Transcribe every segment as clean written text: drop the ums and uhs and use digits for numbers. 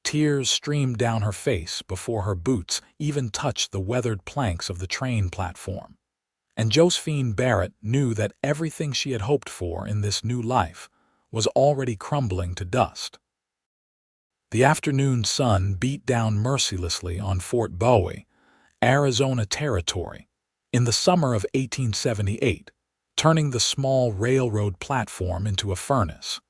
Tears streamed down her face before her boots even touched the weathered planks of the train platform. And Josephine Barrett knew that everything she had hoped for in this new life was already crumbling to dust. The afternoon sun beat down mercilessly on Fort Bowie, Arizona territory, in the summer of 1878, turning the small railroad platform into a furnace.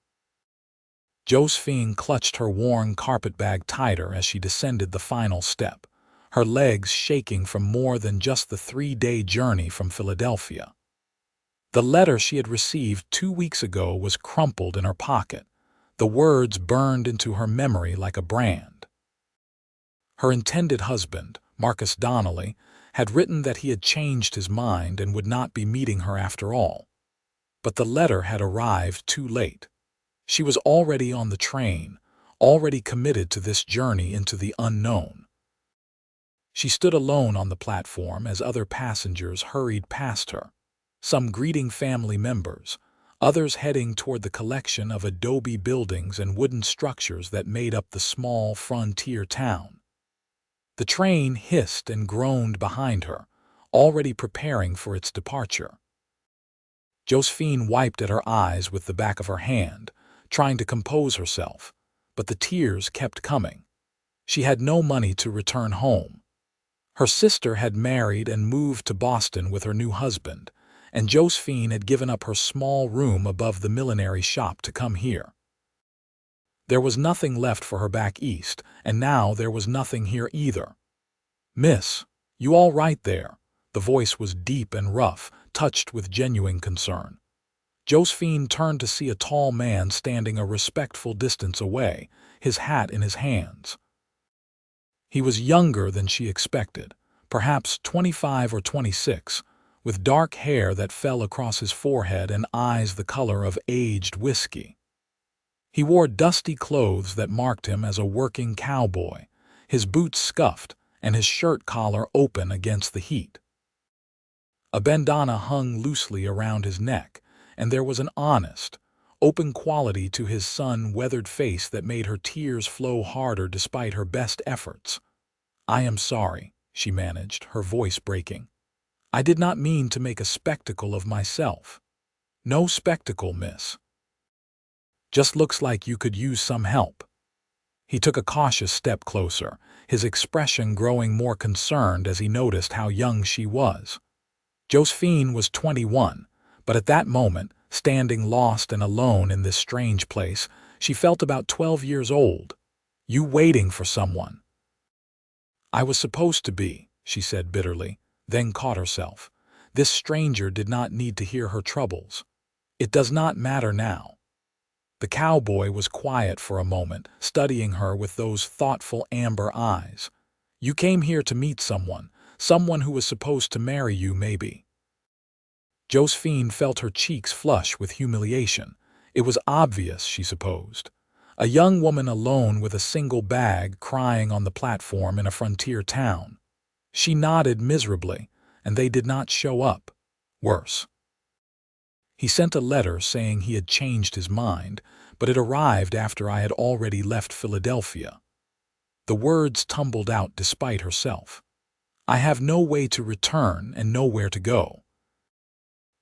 Josephine clutched her worn carpetbag tighter as she descended the final step, her legs shaking from more than just the 3-day journey from Philadelphia. The letter she had received 2 weeks ago was crumpled in her pocket, the words burned into her memory like a brand. Her intended husband, Marcus Donnelly, had written that he had changed his mind and would not be meeting her after all. But the letter had arrived too late. She was already on the train, already committed to this journey into the unknown. She stood alone on the platform as other passengers hurried past her, some greeting family members, others heading toward the collection of adobe buildings and wooden structures that made up the small frontier town. The train hissed and groaned behind her, already preparing for its departure. Josephine wiped at her eyes with the back of her hand, trying to compose herself, but the tears kept coming. She had no money to return home. Her sister had married and moved to Boston with her new husband, and Josephine had given up her small room above the millinery shop to come here. There was nothing left for her back east, and now there was nothing here either. "Miss, you all right there?" The voice was deep and rough, touched with genuine concern. Josephine turned to see a tall man standing a respectful distance away, his hat in his hands. He was younger than she expected, perhaps 25 or 26, with dark hair that fell across his forehead and eyes the color of aged whiskey. He wore dusty clothes that marked him as a working cowboy, his boots scuffed and his shirt collar open against the heat. A bandana hung loosely around his neck, and there was an honest, open quality to his sun-weathered face that made her tears flow harder despite her best efforts. "I am sorry," she managed, her voice breaking. "I did not mean to make a spectacle of myself." "No spectacle, miss. Just looks like you could use some help." He took a cautious step closer, his expression growing more concerned as he noticed how young she was. Josephine was 21, but at that moment, standing lost and alone in this strange place, she felt about 12 years old. "You waiting for someone?" "I was supposed to be," she said bitterly, then caught herself. This stranger did not need to hear her troubles. It does not matter now. The cowboy was quiet for a moment, studying her with those thoughtful amber eyes. "You came here to meet someone who was supposed to marry you, maybe." Josephine felt her cheeks flush with humiliation. It was obvious, she supposed. A young woman alone with a single bag crying on the platform in a frontier town. She nodded miserably, and they did not show up. Worse. He sent a letter saying he had changed his mind, but it arrived after I had already left Philadelphia. The words tumbled out despite herself. "I have no way to return and nowhere to go."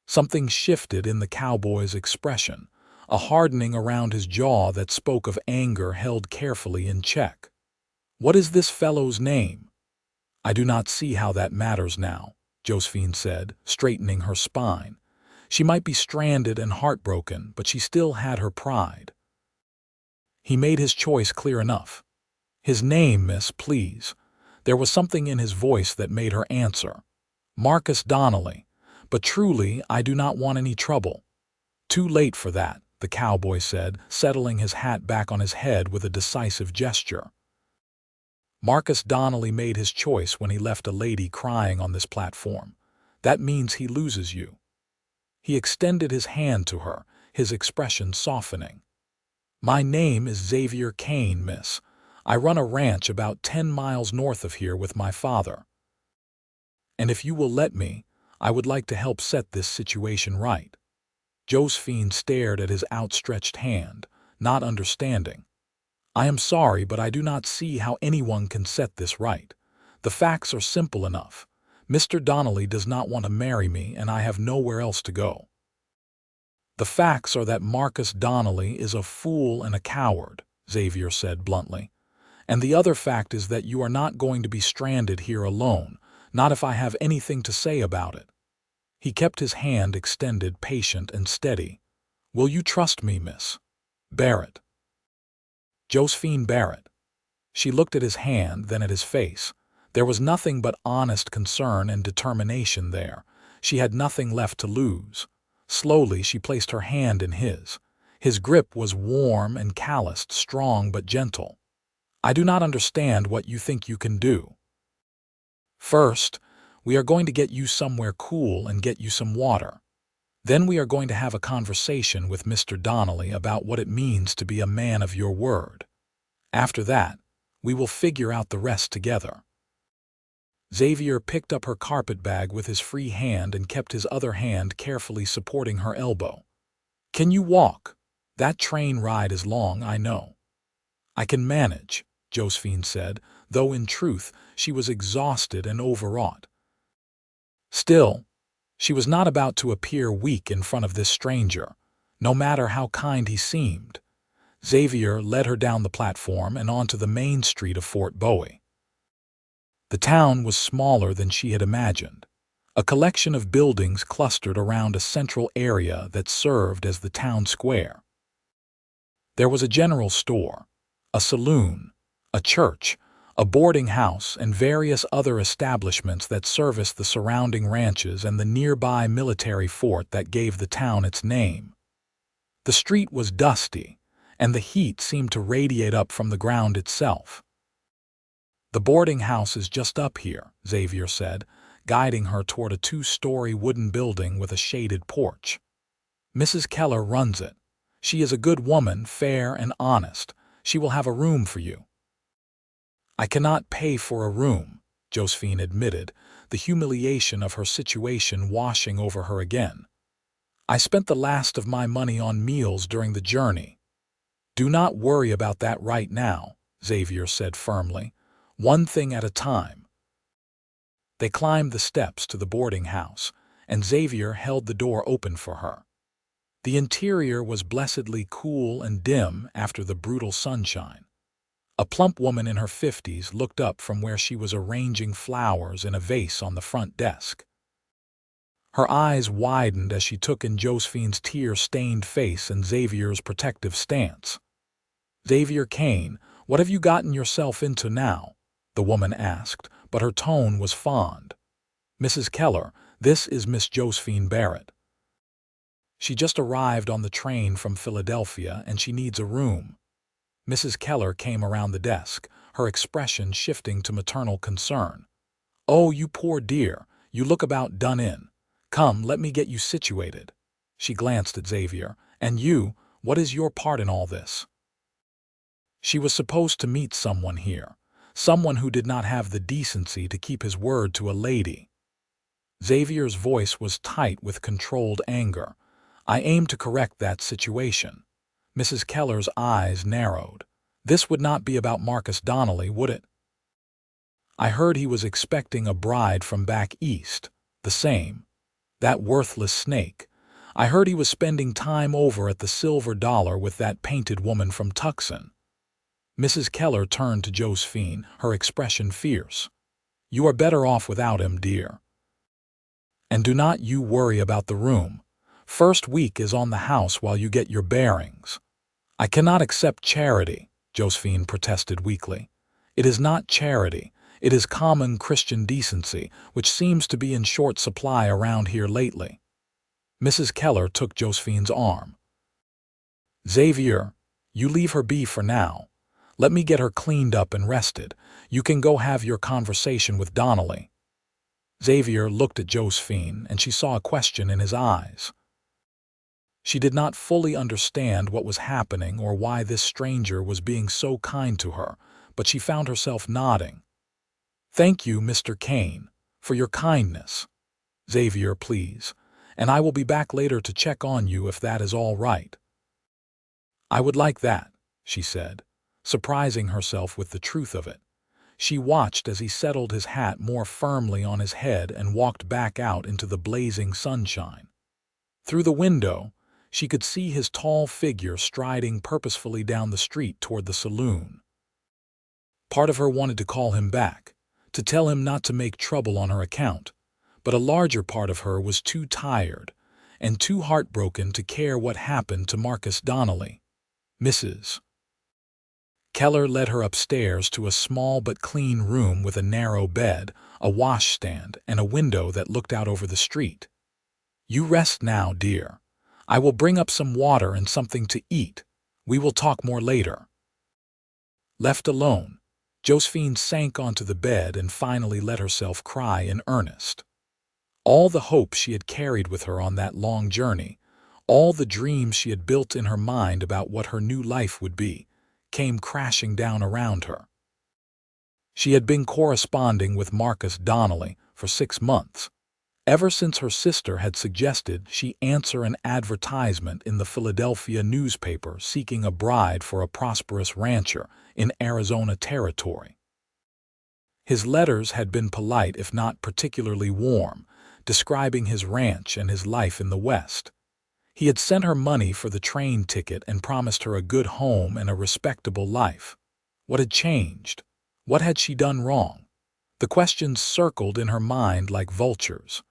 Something shifted in the cowboy's expression, a hardening around his jaw that spoke of anger held carefully in check. "What is this fellow's name?" "I do not see how that matters now," Josephine said, straightening her spine. She might be stranded and heartbroken, but she still had her pride. He made his choice clear enough. "His name, miss, please." There was something in his voice that made her answer. "Marcus Donnelly. But truly, I do not want any trouble." "Too late for that," the cowboy said, settling his hat back on his head with a decisive gesture. "Marcus Donnelly made his choice when he left a lady crying on this platform. That means he loses you." He extended his hand to her, his expression softening. "My name is Xavier Kane, miss. I run a ranch about 10 miles north of here with my father. And if you will let me, I would like to help set this situation right." Josephine stared at his outstretched hand, not understanding. I am sorry, but I do not see how anyone can set this right. The facts are simple enough. Mr. Donnelly does not want to marry me, and I have nowhere else to go. The facts are that Marcus Donnelly is a fool and a coward, Xavier said bluntly. And the other fact is that you are not going to be stranded here alone, not if I have anything to say about it. He kept his hand extended, patient and steady. Will you trust me, Miss Barrett? Josephine Barrett. She looked at his hand, then at his face. There was nothing but honest concern and determination there. She had nothing left to lose. Slowly she placed her hand in his. His grip was warm and calloused, strong but gentle. I do not understand what you think you can do. First, we are going to get you somewhere cool and get you some water. Then we are going to have a conversation with Mr. Donnelly about what it means to be a man of your word. After that, we will figure out the rest together. Xavier picked up her carpetbag with his free hand and kept his other hand carefully supporting her elbow. Can you walk? That train ride is long, I know. I can manage, Josephine said, though in truth she was exhausted and overwrought. Still, she was not about to appear weak in front of this stranger, no matter how kind he seemed. Xavier led her down the platform and onto the main street of Fort Bowie. The town was smaller than she had imagined. A collection of buildings clustered around a central area that served as the town square. There was a general store, a saloon, a church, a boarding house, and various other establishments that serviced the surrounding ranches and the nearby military fort that gave the town its name. The street was dusty, and the heat seemed to radiate up from the ground itself. The boarding house is just up here, Xavier said, guiding her toward a 2-story wooden building with a shaded porch. Mrs. Keller runs it. She is a good woman, fair and honest. She will have a room for you. I cannot pay for a room, Josephine admitted, the humiliation of her situation washing over her again. I spent the last of my money on meals during the journey. Do not worry about that right now, Xavier said firmly. One thing at a time. They climbed the steps to the boarding house, and Xavier held the door open for her. The interior was blessedly cool and dim after the brutal sunshine. A plump woman in her 50s looked up from where she was arranging flowers in a vase on the front desk. Her eyes widened as she took in Josephine's tear-stained face and Xavier's protective stance. Xavier Kane, what have you gotten yourself into now? The woman asked, but her tone was fond. Mrs. Keller, this is Miss Josephine Barrett. She just arrived on the train from Philadelphia and she needs a room. Mrs. Keller came around the desk, her expression shifting to maternal concern. Oh, you poor dear, you look about done in. Come, let me get you situated. She glanced at Xavier. And you, what is your part in all this? She was supposed to meet someone here, someone who did not have the decency to keep his word to a lady. Xavier's voice was tight with controlled anger. I aim to correct that situation. Mrs. Keller's eyes narrowed. This would not be about Marcus Donnelly, would it? I heard he was expecting a bride from back east. The same. That worthless snake. I heard he was spending time over at the Silver Dollar with that painted woman from Tucson. Mrs. Keller turned to Josephine, her expression fierce. You are better off without him, dear. And do not you worry about the room. First week is on the house while you get your bearings. I cannot accept charity, Josephine protested weakly. It is not charity. It is common Christian decency, which seems to be in short supply around here lately. Mrs. Keller took Josephine's arm. Xavier, you leave her be for now. Let me get her cleaned up and rested. You can go have your conversation with Donnelly. Xavier looked at Josephine, and she saw a question in his eyes. She did not fully understand what was happening or why this stranger was being so kind to her, but she found herself nodding. Thank you, Mr. Kane, for your kindness. Xavier, please, and I will be back later to check on you if that is all right. I would like that, she said. surprising herself with the truth of it. She watched as he settled his hat more firmly on his head and walked back out into the blazing sunshine. Through the window, she could see his tall figure striding purposefully down the street toward the saloon. Part of her wanted to call him back, to tell him not to make trouble on her account, but a larger part of her was too tired and too heartbroken to care what happened to Marcus Donnelly. Mrs. Keller led her upstairs to a small but clean room with a narrow bed, a washstand, and a window that looked out over the street. "You rest now, dear. I will bring up some water and something to eat. We will talk more later." Left alone, Josephine sank onto the bed and finally let herself cry in earnest. All the hope she had carried with her on that long journey, all the dreams she had built in her mind about what her new life would be, came crashing down around her. She had been corresponding with Marcus Donnelly for 6 months, ever since her sister had suggested she answer an advertisement in the Philadelphia newspaper seeking a bride for a prosperous rancher in Arizona Territory. His letters had been polite if not particularly warm, describing his ranch and his life in the West. He had sent her money for the train ticket and promised her a good home and a respectable life. What had changed? What had she done wrong? The questions circled in her mind like vultures.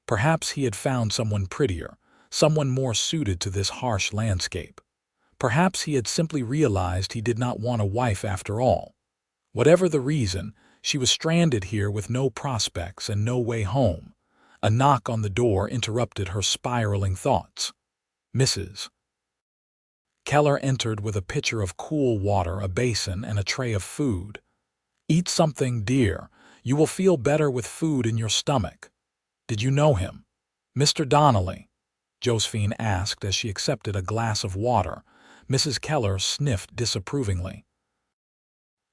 Perhaps he had found someone prettier, someone more suited to this harsh landscape. Perhaps he had simply realized he did not want a wife after all. Whatever the reason, she was stranded here with no prospects and no way home. A knock on the door interrupted her spiraling thoughts. Mrs. Keller entered with a pitcher of cool water, a basin, and a tray of food. "Eat something, dear. You will feel better with food in your stomach." "Did you know him?" "Mr. Donnelly?" Josephine asked as she accepted a glass of water. Mrs. Keller sniffed disapprovingly.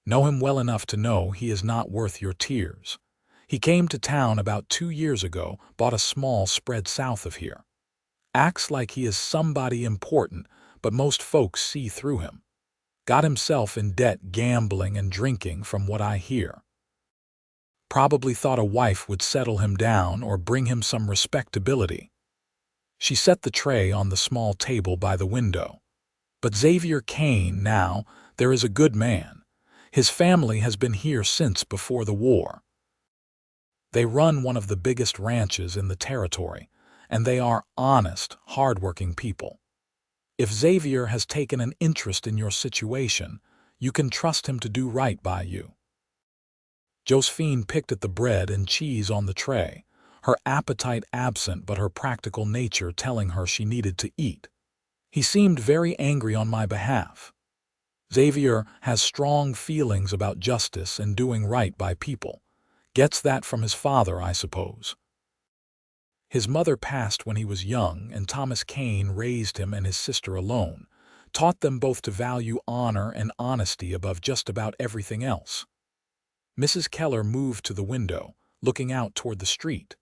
"Know him well enough to know he is not worth your tears. He came to town about 2 years ago, bought a small spread south of here. Acts like he is somebody important, but most folks see through him. Got himself in debt gambling and drinking from what I hear. Probably thought a wife would settle him down or bring him some respectability." She set the tray on the small table by the window. "But Xavier Kane now, there is a good man. His family has been here since before the war. They run one of the biggest ranches in the territory, and they are honest, hard-working people. If Xavier has taken an interest in your situation, you can trust him to do right by you." Josephine picked at the bread and cheese on the tray, her appetite absent but her practical nature telling her she needed to eat. "He seemed very angry on my behalf. Xavier has strong feelings about justice and doing right by people. Gets that from his father, I suppose. His mother passed when he was young, and Thomas Kane raised him and his sister alone, taught them both to value honor and honesty above just about everything else." Mrs. Keller moved to the window, looking out toward the street.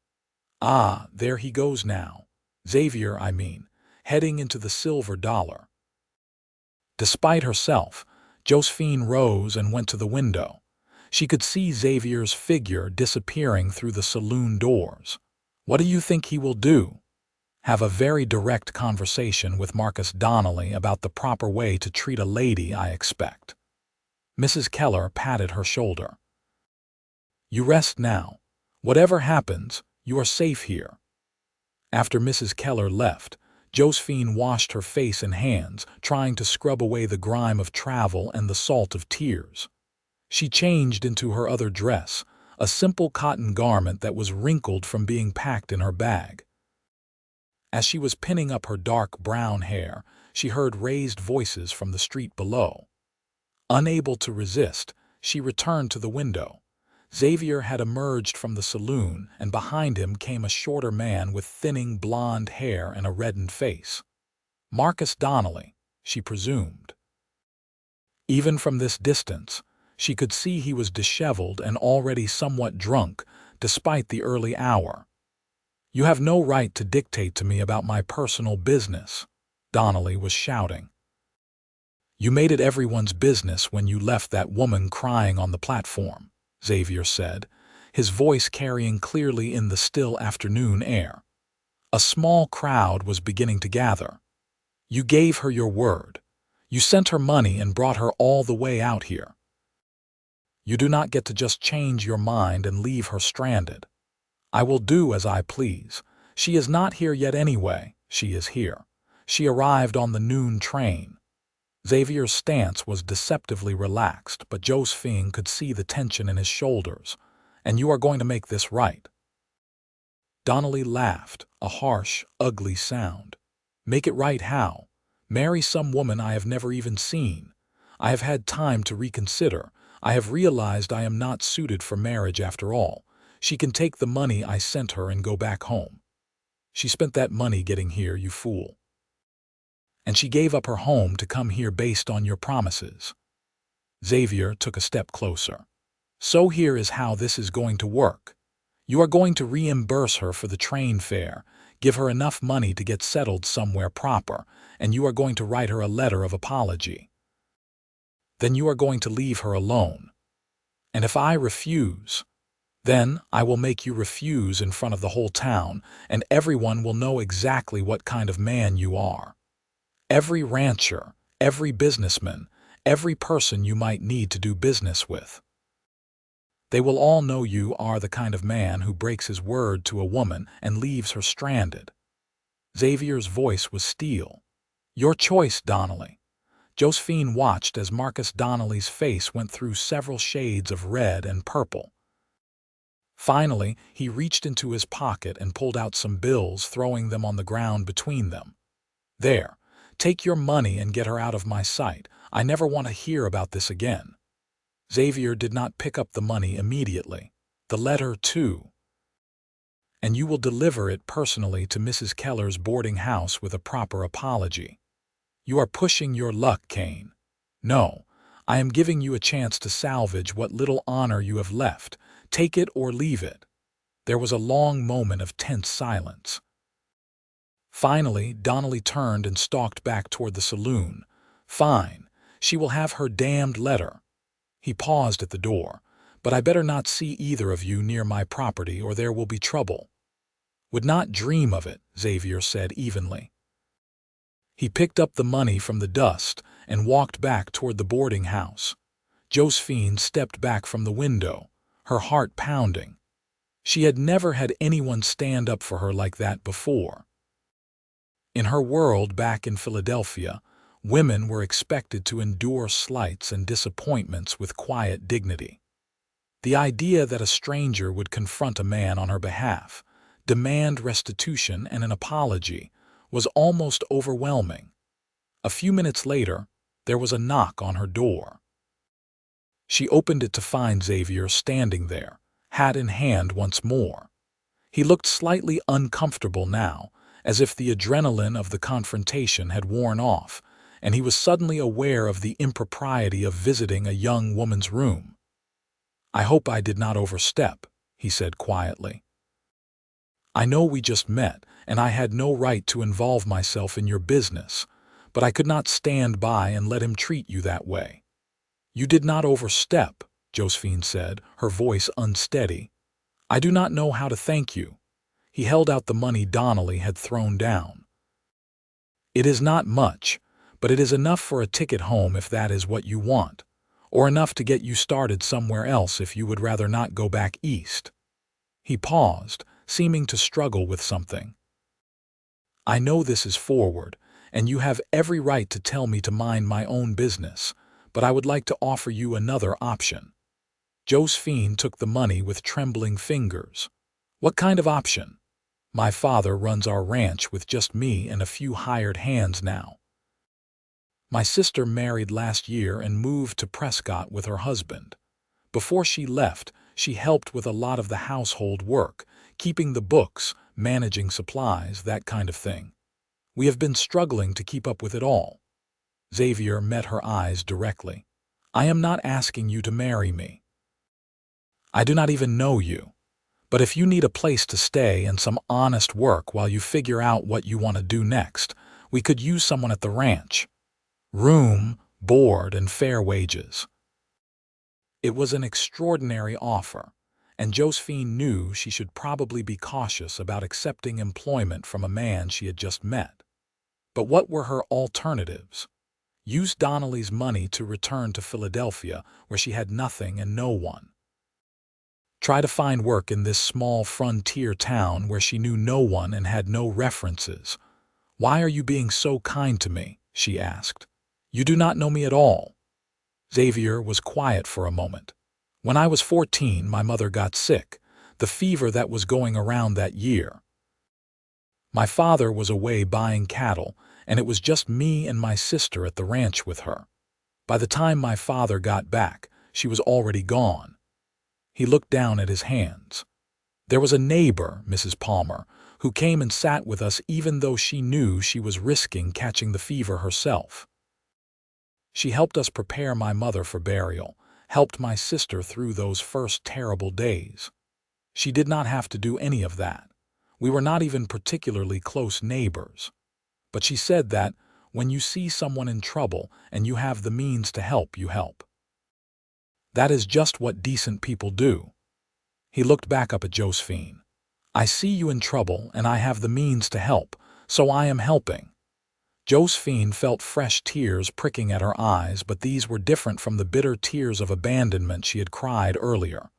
"Ah, there he goes now. Xavier, I mean, heading into the Silver Dollar." Despite herself, Josephine rose and went to the window. She could see Xavier's figure disappearing through the saloon doors. "What do you think he will do?" "Have a very direct conversation with Marcus Donnelly about the proper way to treat a lady, I expect." Mrs. Keller patted her shoulder. "You rest now. Whatever happens, you are safe here." After Mrs. Keller left, Josephine washed her face and hands, trying to scrub away the grime of travel and the salt of tears. She changed into her other dress, a simple cotton garment that was wrinkled from being packed in her bag. As she was pinning up her dark brown hair, she heard raised voices from the street below. Unable to resist, she returned to the window. Xavier had emerged from the saloon, and behind him came a shorter man with thinning blonde hair and a reddened face. Marcus Donnelly, she presumed. Even from this distance, she could see he was disheveled and already somewhat drunk, despite the early hour. "You have no right to dictate to me about my personal business," Donnelly was shouting. You made it everyone's business when you left that woman crying on the platform, Xavier said, his voice carrying clearly in the still afternoon air. A small crowd was beginning to gather. You gave her your word. You sent her money and brought her all the way out here. You do not get to just change your mind and leave her stranded. I will do as I please. She is not here yet anyway. She is here. She arrived on the noon train. Xavier's stance was deceptively relaxed, but Josephine could see the tension in his shoulders. And you are going to make this right. Donnelly laughed, a harsh, ugly sound. Make it right how? Marry some woman I have never even seen. I have had time to reconsider. I have realized I am not suited for marriage after all. She can take the money I sent her and go back home. She spent that money getting here, you fool. And she gave up her home to come here based on your promises. Xavier took a step closer. So here is how this is going to work. You are going to reimburse her for the train fare, give her enough money to get settled somewhere proper, and you are going to write her a letter of apology. Then you are going to leave her alone. And if I refuse, then I will make you refuse in front of the whole town, and everyone will know exactly what kind of man you are. Every rancher, every businessman, every person you might need to do business with. They will all know you are the kind of man who breaks his word to a woman and leaves her stranded. Xavier's voice was steel. Your choice, Donnelly. Josephine watched as Marcus Donnelly's face went through several shades of red and purple. Finally, he reached into his pocket and pulled out some bills, throwing them on the ground between them. There, take your money and get her out of my sight. I never want to hear about this again. Xavier did not pick up the money immediately. The letter, too. And you will deliver it personally to Mrs. Keller's boarding house with a proper apology. You are pushing your luck, Kane. No, I am giving you a chance to salvage what little honor you have left. Take it or leave it. There was a long moment of tense silence. Finally, Donnelly turned and stalked back toward the saloon. Fine, she will have her damned letter. He paused at the door. But I better not see either of you near my property or there will be trouble. Would not dream of it, Xavier said evenly. He picked up the money from the dust and walked back toward the boarding house. Josephine stepped back from the window, her heart pounding. She had never had anyone stand up for her like that before. In her world back in Philadelphia, women were expected to endure slights and disappointments with quiet dignity. The idea that a stranger would confront a man on her behalf, demand restitution and an apology, was almost overwhelming. A few minutes later, there was a knock on her door. She opened it to find Xavier standing there, hat in hand once more. He looked slightly uncomfortable now, as if the adrenaline of the confrontation had worn off, and he was suddenly aware of the impropriety of visiting a young woman's room. I hope I did not overstep, he said quietly. I know we just met, and I had no right to involve myself in your business, but I could not stand by and let him treat you that way. You did not overstep, Josephine said, her voice unsteady. I do not know how to thank you. He held out the money Donnelly had thrown down. It is not much, but it is enough for a ticket home if that is what you want, or enough to get you started somewhere else if you would rather not go back east. He paused, seeming to struggle with something. I know this is forward, and you have every right to tell me to mind my own business, but I would like to offer you another option. Josephine took the money with trembling fingers. What kind of option? My father runs our ranch with just me and a few hired hands now. My sister married last year and moved to Prescott with her husband. Before she left, she helped with a lot of the household work, keeping the books, managing supplies, that kind of thing. We have been struggling to keep up with it all. Xavier met her eyes directly. I am not asking you to marry me. I do not even know you. But if you need a place to stay and some honest work while you figure out what you want to do next, we could use someone at the ranch. Room, board, and fair wages. It was an extraordinary offer, and Josephine knew she should probably be cautious about accepting employment from a man she had just met. But what were her alternatives? Use Donnelly's money to return to Philadelphia, where she had nothing and no one. Try to find work in this small frontier town where she knew no one and had no references. "Why are you being so kind to me?" she asked. "You do not know me at all." Xavier was quiet for a moment. "When I was 14, my mother got sick, the fever that was going around that year. My father was away buying cattle, and it was just me and my sister at the ranch with her. By the time my father got back, she was already gone." He looked down at his hands. "There was a neighbor, Mrs. Palmer, who came and sat with us even though she knew she was risking catching the fever herself. She helped us prepare my mother for burial, helped my sister through those first terrible days. She did not have to do any of that. We were not even particularly close neighbors. But she said that when you see someone in trouble and you have the means to help, you help. That is just what decent people do." He looked back up at Josephine. "I see you in trouble and I have the means to help, so I am helping." Josephine felt fresh tears pricking at her eyes, but these were different from the bitter tears of abandonment she had cried earlier.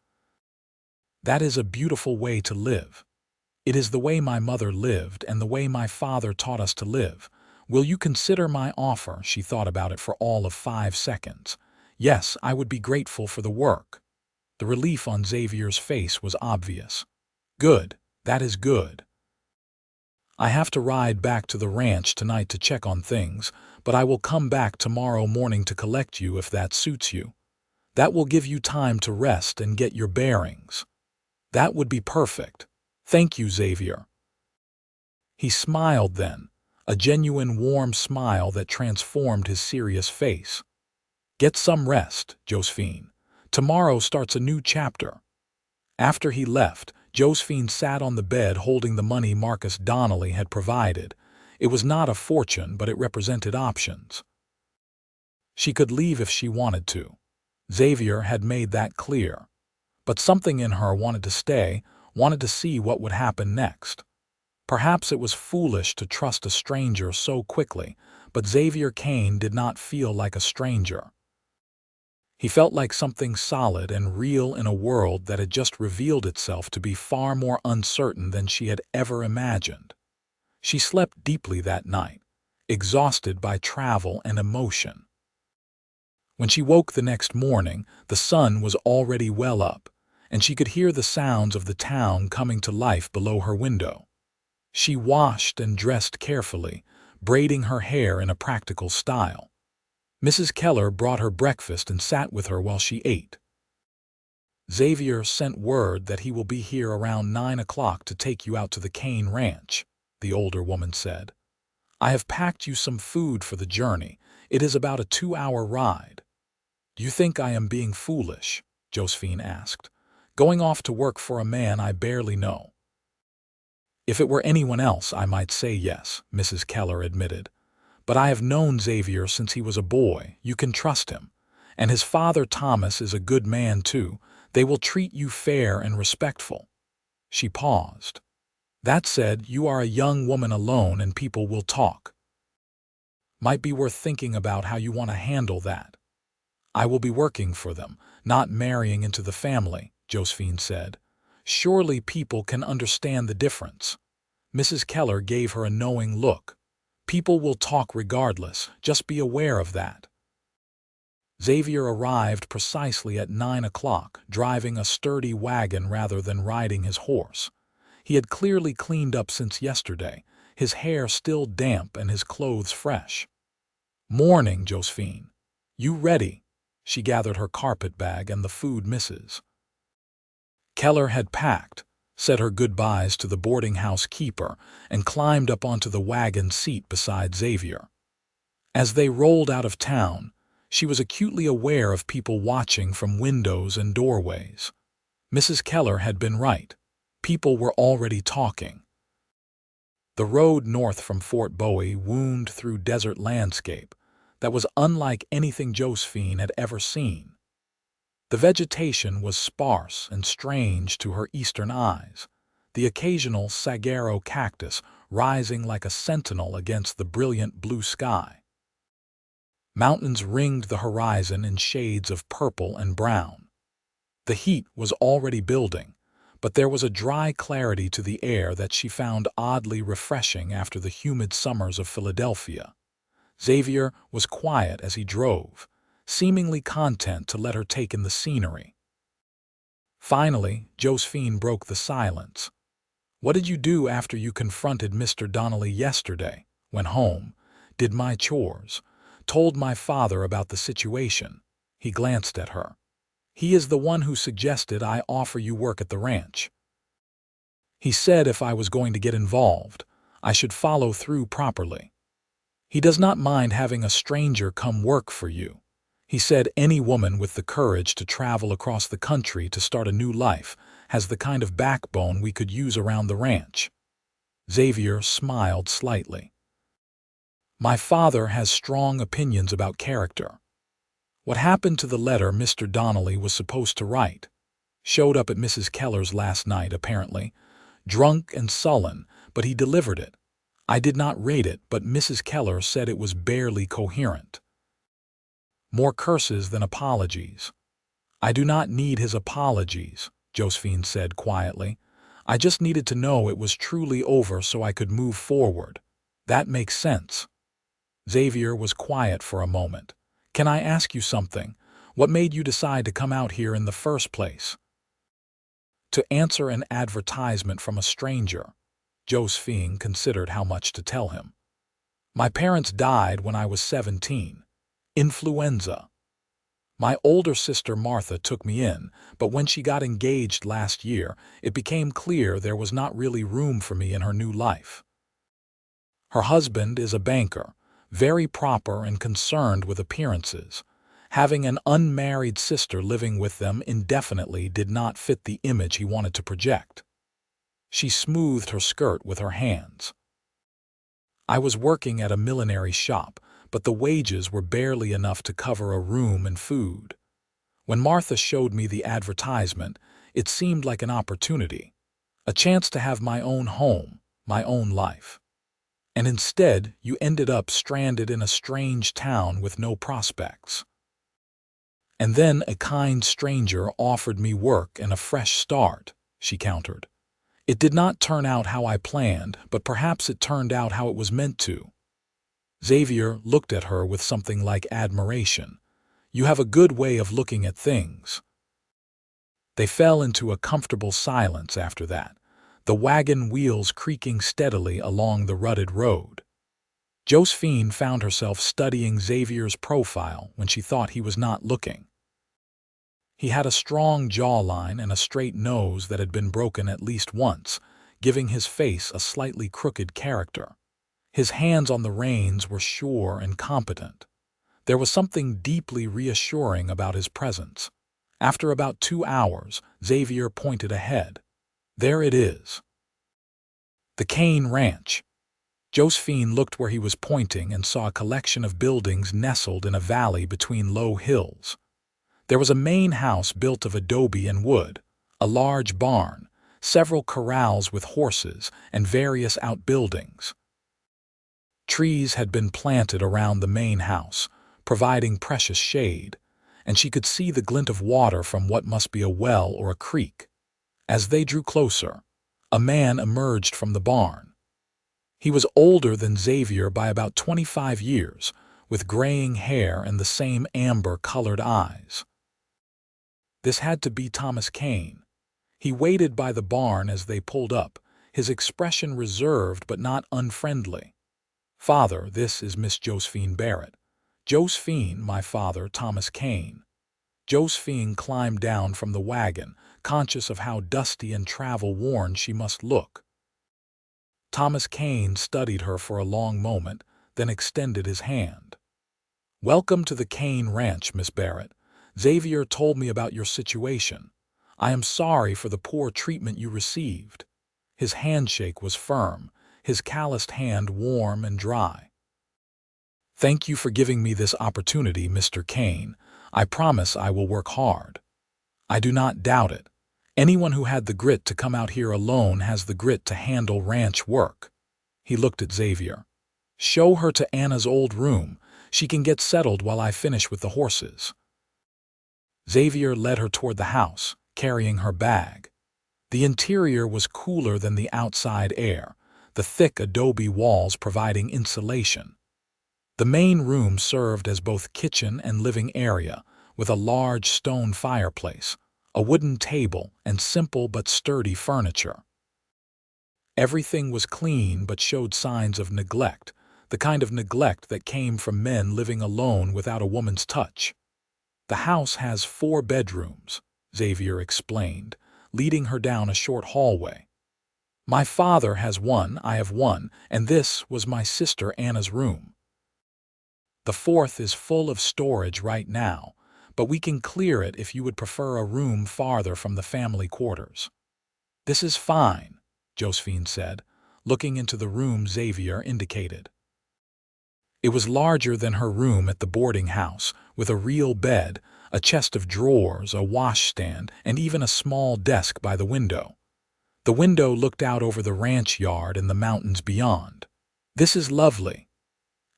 "That is a beautiful way to live. It is the way my mother lived and the way my father taught us to live. Will you consider my offer?" She thought about it for all of 5 seconds. "Yes, I would be grateful for the work." The relief on Xavier's face was obvious. "Good, that is good. I have to ride back to the ranch tonight to check on things, but I will come back tomorrow morning to collect you if that suits you. That will give you time to rest and get your bearings." "That would be perfect. Thank you, Xavier." He smiled then, a genuine warm smile that transformed his serious face. "Get some rest, Josephine. Tomorrow starts a new chapter." After he left, Josephine sat on the bed holding the money Marcus Donnelly had provided. It was not a fortune, but it represented options. She could leave if she wanted to. Xavier had made that clear. But something in her wanted to stay, wanted to see what would happen next. Perhaps it was foolish to trust a stranger so quickly, but Xavier Kane did not feel like a stranger. He felt like something solid and real in a world that had just revealed itself to be far more uncertain than she had ever imagined. She slept deeply that night, exhausted by travel and emotion. When she woke the next morning, the sun was already well up, and she could hear the sounds of the town coming to life below her window. She washed and dressed carefully, braiding her hair in a practical style. Mrs. Keller brought her breakfast and sat with her while she ate. "Xavier sent word that he will be here around 9 o'clock to take you out to the Kane ranch," the older woman said. "I have packed you some food for the journey. It is about a 2-hour ride." "Do you think I am being foolish?" Josephine asked. "Going off to work for a man I barely know." "If it were anyone else, I might say yes," Mrs. Keller admitted. "But I have known Xavier since he was a boy. You can trust him. And his father Thomas is a good man too. They will treat you fair and respectful." She paused. "That said, you are a young woman alone and people will talk. Might be worth thinking about how you want to handle that." "I will be working for them, not marrying into the family," Josephine said. "Surely people can understand the difference." Mrs. Keller gave her a knowing look. "People will talk regardless, just be aware of that." Xavier arrived precisely at 9 o'clock, driving a sturdy wagon rather than riding his horse. He had clearly cleaned up since yesterday, his hair still damp and his clothes fresh. "Morning, Josephine. You ready?" She gathered her carpet bag and the food misses. Keller had packed, said her goodbyes to the boarding house keeper, and climbed up onto the wagon seat beside Xavier. As they rolled out of town, she was acutely aware of people watching from windows and doorways. Mrs. Keller had been right. People were already talking. The road north from Fort Bowie wound through desert landscape. that was unlike anything Josephine had ever seen. The vegetation was sparse and strange to her eastern eyes, the occasional saguaro cactus rising like a sentinel against the brilliant blue sky. Mountains ringed the horizon in shades of purple and brown. The heat was already building, but there was a dry clarity to the air that she found oddly refreshing after the humid summers of Philadelphia. Xavier was quiet as he drove, seemingly content to let her take in the scenery. Finally, Josephine broke the silence. "What did you do after you confronted Mr. Donnelly yesterday? Went home, did my chores, told my father about the situation." He glanced at her. "He is the one who suggested I offer you work at the ranch. He said if I was going to get involved, I should follow through properly. He does not mind having a stranger come work for you. He said any woman with the courage to travel across the country to start a new life has the kind of backbone we could use around the ranch." Xavier smiled slightly. "My father has strong opinions about character. What happened to the letter Mr. Donnelly was supposed to write? Showed up at Mrs. Keller's last night, apparently. Drunk and sullen, but he delivered it. I did not rate it, but Mrs. Keller said it was barely coherent. More curses than apologies." "I do not need his apologies," Josephine said quietly. "I just needed to know it was truly over so I could move forward. That makes sense." Xavier was quiet for a moment. "Can I ask you something? What made you decide to come out here in the first place?" "To answer an advertisement from a stranger." Josephine considered how much to tell him. "My parents died when I was 17. Influenza. My older sister Martha took me in, but when she got engaged last year, it became clear there was not really room for me in her new life. Her husband is a banker, very proper and concerned with appearances. Having an unmarried sister living with them indefinitely did not fit the image he wanted to project." She smoothed her skirt with her hands. "I was working at a millinery shop, but the wages were barely enough to cover a room and food. When Martha showed me the advertisement, it seemed like an opportunity, a chance to have my own home, my own life. And instead, you ended up stranded in a strange town with no prospects. And then a kind stranger offered me work and a fresh start," she countered. "It did not turn out how I planned, but perhaps it turned out how it was meant to." Xavier looked at her with something like admiration. "You have a good way of looking at things." They fell into a comfortable silence after that, the wagon wheels creaking steadily along the rutted road. Josephine found herself studying Xavier's profile when she thought he was not looking. He had a strong jawline and a straight nose that had been broken at least once, giving his face a slightly crooked character. His hands on the reins were sure and competent. There was something deeply reassuring about his presence. After about 2 hours, Xavier pointed ahead. "There it is. The Kane Ranch." Josephine looked where he was pointing and saw a collection of buildings nestled in a valley between low hills. There was a main house built of adobe and wood, a large barn, several corrals with horses, and various outbuildings. Trees had been planted around the main house, providing precious shade, and she could see the glint of water from what must be a well or a creek. As they drew closer, a man emerged from the barn. He was older than Xavier by about 25 years, with graying hair and the same amber-colored eyes. This had to be Thomas Kane. He waited by the barn as they pulled up, his expression reserved but not unfriendly. "Father, this is Miss Josephine Barrett." "Josephine, my father, Thomas Kane." Josephine climbed down from the wagon, conscious of how dusty and travel-worn she must look. Thomas Kane studied her for a long moment, then extended his hand. "Welcome to the Kane Ranch, Miss Barrett. Xavier told me about your situation. I am sorry for the poor treatment you received." His handshake was firm, his calloused hand warm and dry. Thank you for giving me this opportunity, Mr. Kane. I promise I will work hard. I do not doubt it. Anyone who had the grit to come out here alone has the grit to handle ranch work. He looked at Xavier. Show her to Anna's old room. She can get settled while I finish with the horses. Xavier led her toward the house, carrying her bag. The interior was cooler than the outside air, the thick adobe walls providing insulation. The main room served as both kitchen and living area, with a large stone fireplace, a wooden table, and simple but sturdy furniture. Everything was clean but showed signs of neglect, the kind of neglect that came from men living alone without a woman's touch. The house has 4 bedrooms, Xavier explained, leading her down a short hallway. My father has 1, I have 1, and this was my sister Anna's room. The 4th is full of storage right now, but we can clear it if you would prefer a room farther from the family quarters. This is fine, Josephine said, looking into the room Xavier indicated. It was larger than her room at the boarding house, with a real bed, a chest of drawers, a washstand, and even a small desk by the window. The window looked out over the ranch yard and the mountains beyond. This is lovely.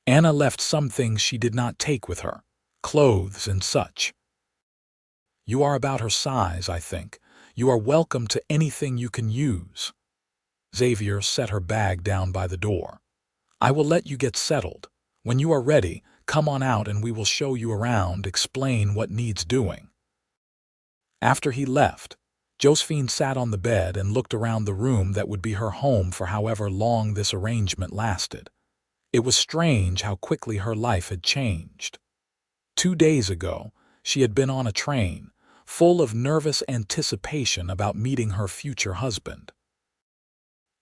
Anna left some things she did not take with her, clothes and such. You are about her size, I think. You are welcome to anything you can use. Xavier set her bag down by the door. I will let you get settled. When you are ready, come on out and we will show you around, explain what needs doing. After he left, Josephine sat on the bed and looked around the room that would be her home for however long this arrangement lasted. It was strange how quickly her life had changed. 2 days ago, she had been on a train, full of nervous anticipation about meeting her future husband.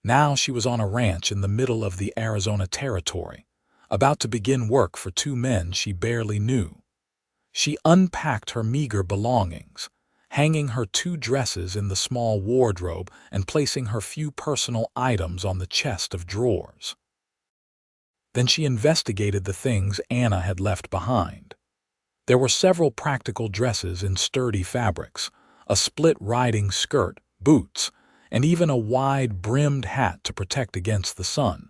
Now she was on a ranch in the middle of the Arizona Territory, about to begin work for 2 men she barely knew. She unpacked her meager belongings, hanging her 2 dresses in the small wardrobe and placing her few personal items on the chest of drawers. Then she investigated the things Anna had left behind. There were several practical dresses in sturdy fabrics, a split riding skirt, boots, and even a wide-brimmed hat to protect against the sun.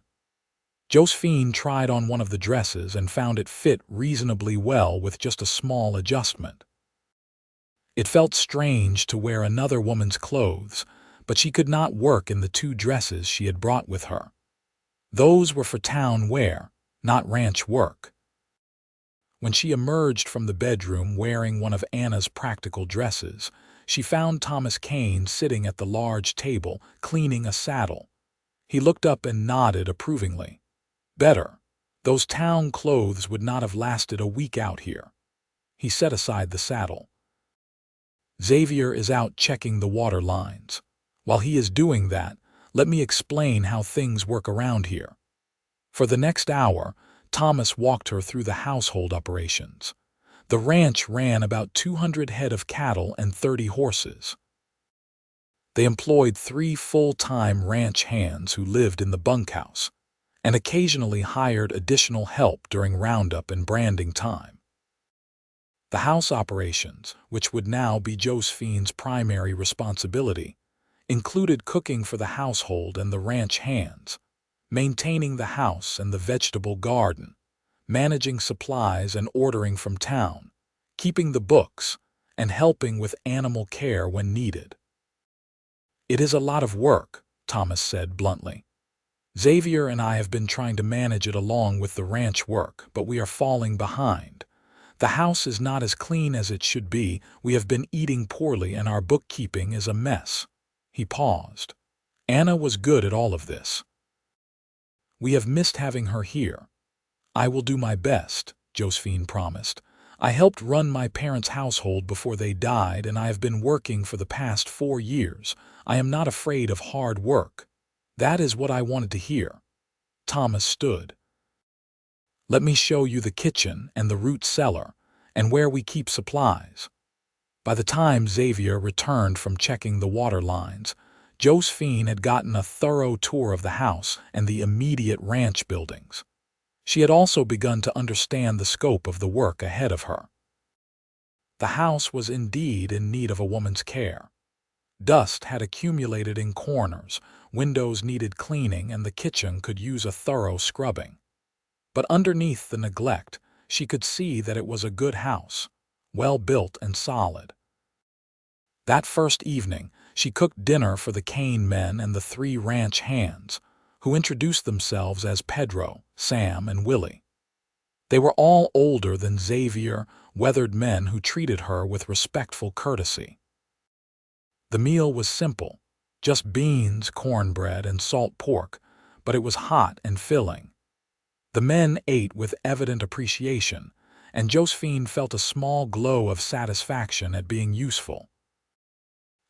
Josephine tried on one of the dresses and found it fit reasonably well with just a small adjustment. It felt strange to wear another woman's clothes, but she could not work in the 2 dresses she had brought with her. Those were for town wear, not ranch work. When she emerged from the bedroom wearing one of Anna's practical dresses, she found Thomas Kane sitting at the large table, cleaning a saddle. He looked up and nodded approvingly. Better. Those town clothes would not have lasted a week out here. He set aside the saddle. Xavier is out checking the water lines. While he is doing that, let me explain how things work around here. For the next hour, Thomas walked her through the household operations. The ranch ran about 200 head of cattle and 30 horses. They employed 3 full-time ranch hands who lived in the bunkhouse, and occasionally hired additional help during roundup and branding time. The house operations, which would now be Josephine's primary responsibility, included cooking for the household and the ranch hands, maintaining the house and the vegetable garden, managing supplies and ordering from town, keeping the books, and helping with animal care when needed. It is a lot of work, Thomas said bluntly. Xavier and I have been trying to manage it along with the ranch work, but we are falling behind. The house is not as clean as it should be, we have been eating poorly, and our bookkeeping is a mess. He paused. Anna was good at all of this. We have missed having her here. I will do my best, Josephine promised. I helped run my parents' household before they died, and I have been working for the past 4 years. I am not afraid of hard work. That is what I wanted to hear. Thomas stood. Let me show you the kitchen and the root cellar, and where we keep supplies. By the time Xavier returned from checking the water lines, Josephine had gotten a thorough tour of the house and the immediate ranch buildings. She had also begun to understand the scope of the work ahead of her. The house was indeed in need of a woman's care. Dust had accumulated in corners, windows needed cleaning, and the kitchen could use a thorough scrubbing. But underneath the neglect, she could see that it was a good house, well built and solid. That first evening, she cooked dinner for the Kane men and the 3 ranch hands, who introduced themselves as Pedro, Sam, and Willie. They were all older than Xavier, weathered men who treated her with respectful courtesy. The meal was simple, just beans, cornbread, and salt pork, but it was hot and filling. The men ate with evident appreciation, and Josephine felt a small glow of satisfaction at being useful.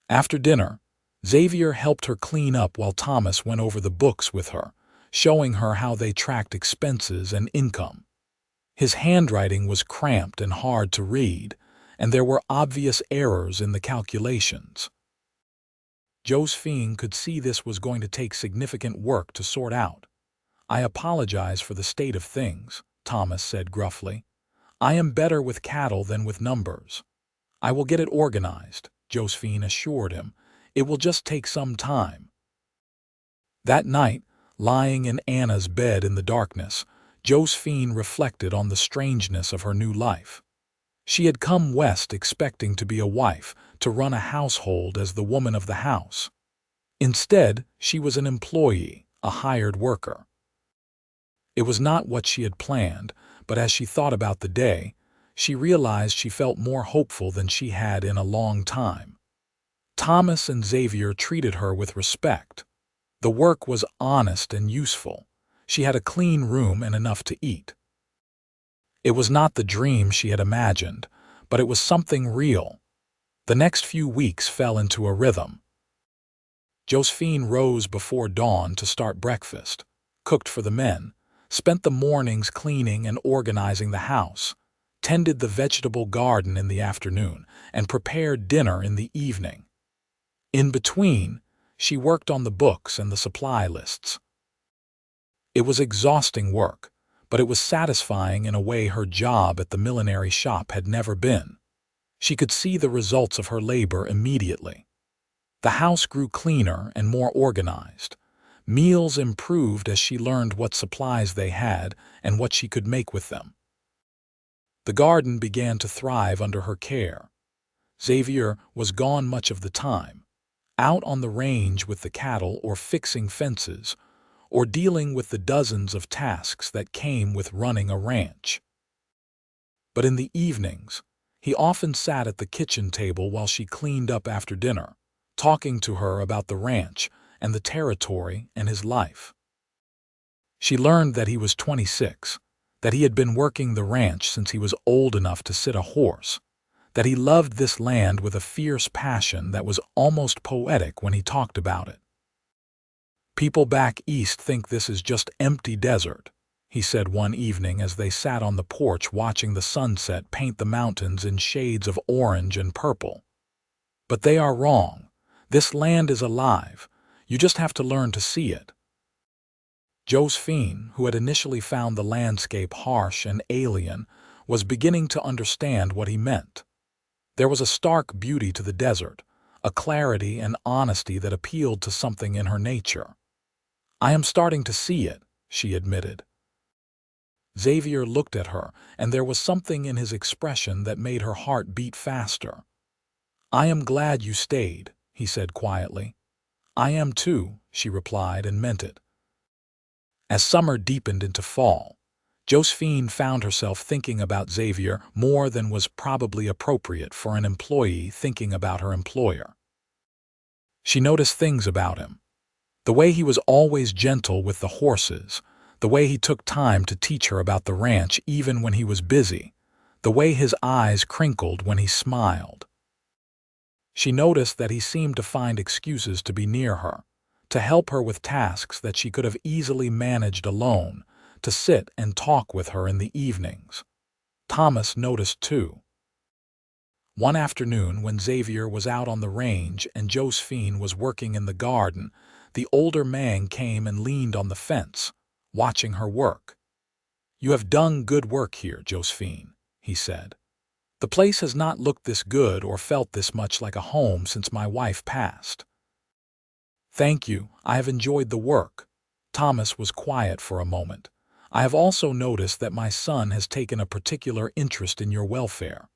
After dinner, Xavier helped her clean up while Thomas went over the books with her, showing her how they tracked expenses and income. His handwriting was cramped and hard to read, and there were obvious errors in the calculations. Josephine could see this was going to take significant work to sort out. "I apologize for the state of things," Thomas said gruffly. "I am better with cattle than with numbers." "I will get it organized," Josephine assured him. "It will just take some time." That night, lying in Anna's bed in the darkness, Josephine reflected on the strangeness of her new life. She had come west expecting to be a wife, to run a household as the woman of the house. Instead, she was an employee, a hired worker. It was not what she had planned, but as she thought about the day, she realized she felt more hopeful than she had in a long time. Thomas and Xavier treated her with respect. The work was honest and useful. She had a clean room and enough to eat. It was not the dream she had imagined, but it was something real. The next few weeks fell into a rhythm. Josephine rose before dawn to start breakfast, cooked for the men, spent the mornings cleaning and organizing the house, tended the vegetable garden in the afternoon, and prepared dinner in the evening. In between, she worked on the books and the supply lists. It was exhausting work, but it was satisfying in a way her job at the millinery shop had never been. She could see the results of her labor immediately. The house grew cleaner and more organized. Meals improved as she learned what supplies they had and what she could make with them. The garden began to thrive under her care. Xavier was gone much of the time, out on the range with the cattle or fixing fences, or dealing with the dozens of tasks that came with running a ranch. But in the evenings, he often sat at the kitchen table while she cleaned up after dinner, talking to her about the ranch and the territory and his life. She learned that he was 26, that he had been working the ranch since he was old enough to sit a horse, that he loved this land with a fierce passion that was almost poetic when he talked about it. "People back east think this is just empty desert," he said one evening as they sat on the porch watching the sunset paint the mountains in shades of orange and purple. "But they are wrong. This land is alive. You just have to learn to see it." Josephine, who had initially found the landscape harsh and alien, was beginning to understand what he meant. There was a stark beauty to the desert, a clarity and honesty that appealed to something in her nature. "I am starting to see it," she admitted. Xavier looked at her, and there was something in his expression that made her heart beat faster. "I am glad you stayed," he said quietly. "I am too," she replied and meant it. As summer deepened into fall, Josephine found herself thinking about Xavier more than was probably appropriate for an employee thinking about her employer. She noticed things about him. The way he was always gentle with the horses, the way he took time to teach her about the ranch even when he was busy, the way his eyes crinkled when he smiled. She noticed that he seemed to find excuses to be near her, to help her with tasks that she could have easily managed alone, to sit and talk with her in the evenings. Thomas noticed too. One afternoon when Xavier was out on the range and Josephine was working in the garden, the older man came and leaned on the fence, watching her work. "You have done good work here, Josephine," he said. "The place has not looked this good or felt this much like a home since my wife passed." "Thank you, I have enjoyed the work." Thomas was quiet for a moment. "I have also noticed that my son has taken a particular interest in your welfare."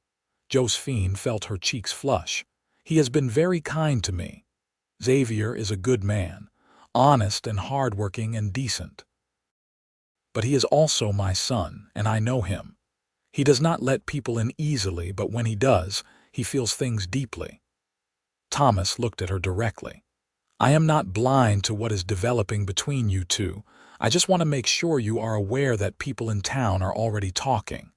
Josephine felt her cheeks flush. "He has been very kind to me. Xavier is a good man, honest and hardworking and decent. But he is also my son, and I know him. He does not let people in easily, but when he does, he feels things deeply." Thomas looked at her directly. "I am not blind to what is developing between you two. I just want to make sure you are aware that people in town are already talking.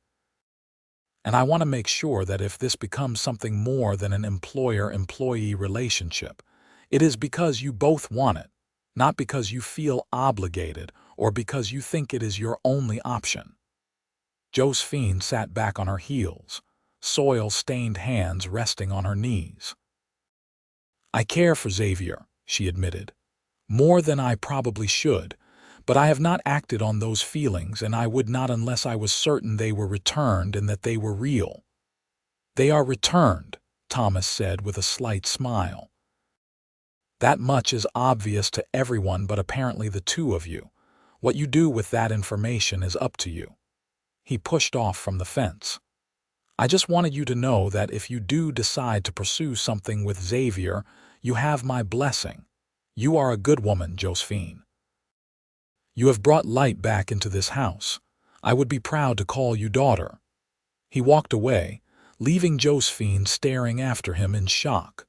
And I want to make sure that if this becomes something more than an employer-employee relationship, it is because you both want it, not because you feel obligated or because you think it is your only option." Josephine sat back on her heels, soil-stained hands resting on her knees. "I care for Xavier," she admitted, "more than I probably should, but I have not acted on those feelings, and I would not unless I was certain they were returned and that they were real." "They are returned," Thomas said with a slight smile. "That much is obvious to everyone but apparently the two of you. What you do with that information is up to you." He pushed off from the fence. "I just wanted you to know that if you do decide to pursue something with Xavier, you have my blessing. You are a good woman, Josephine. You have brought light back into this house. I would be proud to call you daughter." He walked away, leaving Josephine staring after him in shock.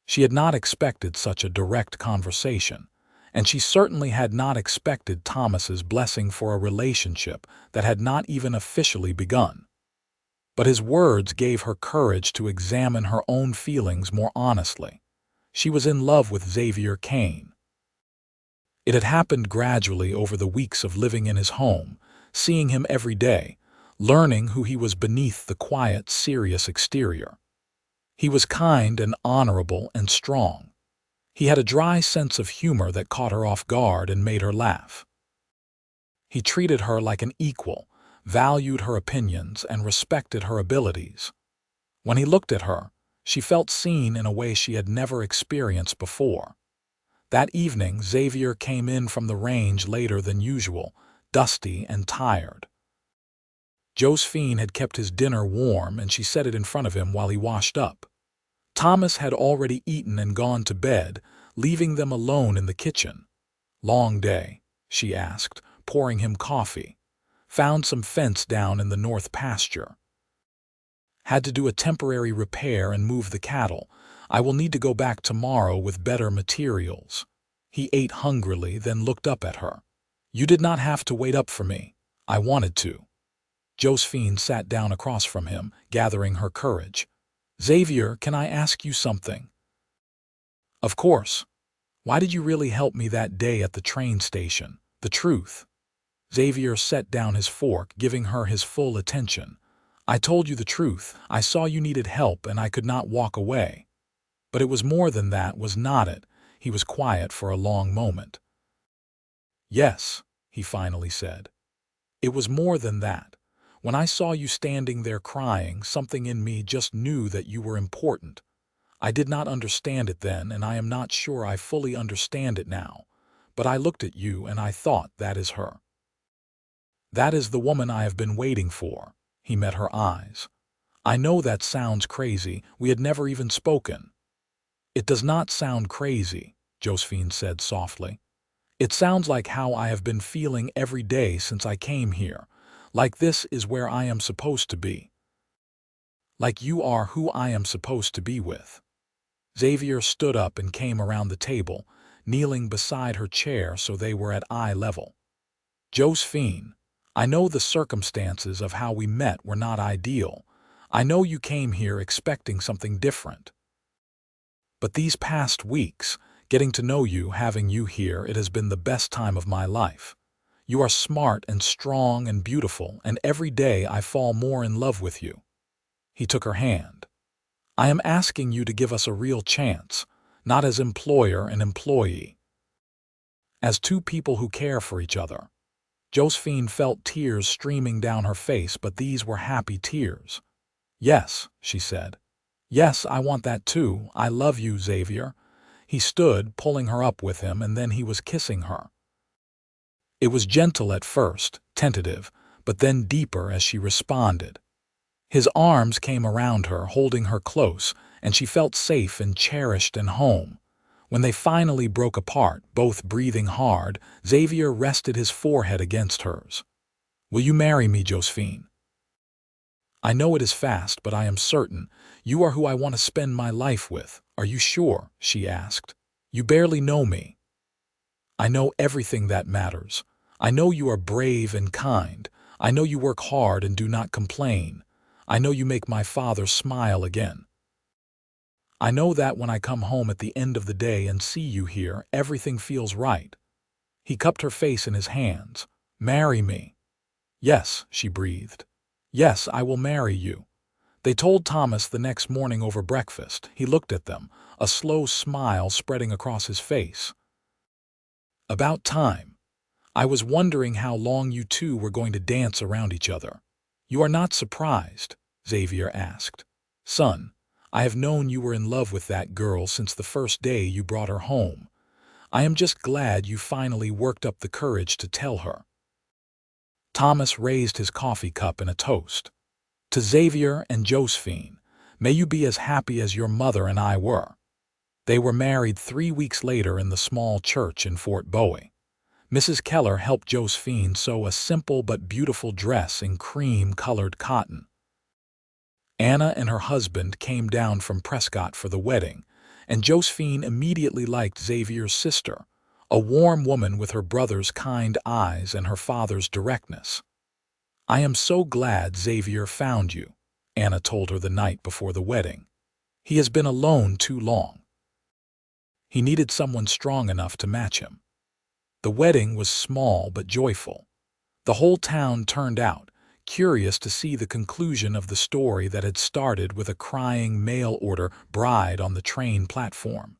She had not expected such a direct conversation, and she certainly had not expected Thomas's blessing for a relationship that had not even officially begun. But his words gave her courage to examine her own feelings more honestly. She was in love with Xavier Kane. It had happened gradually over the weeks of living in his home, seeing him every day, learning who he was beneath the quiet, serious exterior. He was kind and honorable and strong. He had a dry sense of humor that caught her off guard and made her laugh. He treated her like an equal, valued her opinions, and respected her abilities. When he looked at her, she felt seen in a way she had never experienced before. That evening, Xavier came in from the range later than usual, dusty and tired. Josephine had kept his dinner warm, and she set it in front of him while he washed up. Thomas had already eaten and gone to bed, leaving them alone in the kitchen. "Long day?" she asked, pouring him coffee. "Found some fence down in the north pasture. Had to do a temporary repair and move the cattle. I will need to go back tomorrow with better materials." He ate hungrily, then looked up at her. "You did not have to wait up for me. I wanted to." Josephine sat down across from him, gathering her courage. "Xavier, can I ask you something?" "Of course. Why did you really help me that day at the train station? The truth." Xavier set down his fork, giving her his full attention. "I told you the truth. I saw you needed help and I could not walk away." "But it was more than that, was not it?" He was quiet for a long moment. "Yes," he finally said. "It was more than that. When I saw you standing there crying, something in me just knew that you were important. I did not understand it then, and I am not sure I fully understand it now. But I looked at you and I thought, that is her. That is the woman I have been waiting for." He met her eyes. "I know that sounds crazy. We had never even spoken." "It does not sound crazy," Josephine said softly. "It sounds like how I have been feeling every day since I came here. Like this is where I am supposed to be. Like you are who I am supposed to be with." Xavier stood up and came around the table, kneeling beside her chair so they were at eye level. "Josephine, I know the circumstances of how we met were not ideal. I know you came here expecting something different. But these past weeks, getting to know you, having you here, it has been the best time of my life. You are smart and strong and beautiful, and every day I fall more in love with you." He took her hand. "I am asking you to give us a real chance, not as employer and employee. As two people who care for each other. Josephine felt tears streaming down her face, but these were happy tears. "Yes," she said. "Yes, I want that too. I love you, Xavier." He stood, pulling her up with him, and then he was kissing her. It was gentle at first, tentative, but then deeper as she responded. His arms came around her, holding her close, and she felt safe and cherished and home. When they finally broke apart, both breathing hard, Xavier rested his forehead against hers. "Will you marry me, Josephine?" "I know it is fast, but I am certain. You are who I want to spend my life with. Are you sure?" she asked. "You barely know me." "I know everything that matters. I know you are brave and kind. I know you work hard and do not complain. I know you make my father smile again. I know that when I come home at the end of the day and see you here, everything feels right." He cupped her face in his hands. "Marry me." "Yes," she breathed. "Yes, I will marry you." They told Thomas the next morning over breakfast. He looked at them, a slow smile spreading across his face. "About time. I was wondering how long you two were going to dance around each other." "You are not surprised?" Xavier asked. "Son, I have known you were in love with that girl since the first day you brought her home. I am just glad you finally worked up the courage to tell her." Thomas raised his coffee cup in a toast. "To Xavier and Josephine, may you be as happy as your mother and I were." They were married 3 weeks later in the small church in Fort Bowie. Mrs. Keller helped Josephine sew a simple but beautiful dress in cream-colored cotton. Anna and her husband came down from Prescott for the wedding, and Josephine immediately liked Xavier's sister, a warm woman with her brother's kind eyes and her father's directness. "I am so glad Xavier found you," Anna told her the night before the wedding. "He has been alone too long. He needed someone strong enough to match him." The wedding was small but joyful. The whole town turned out, curious to see the conclusion of the story that had started with a crying mail-order bride on the train platform.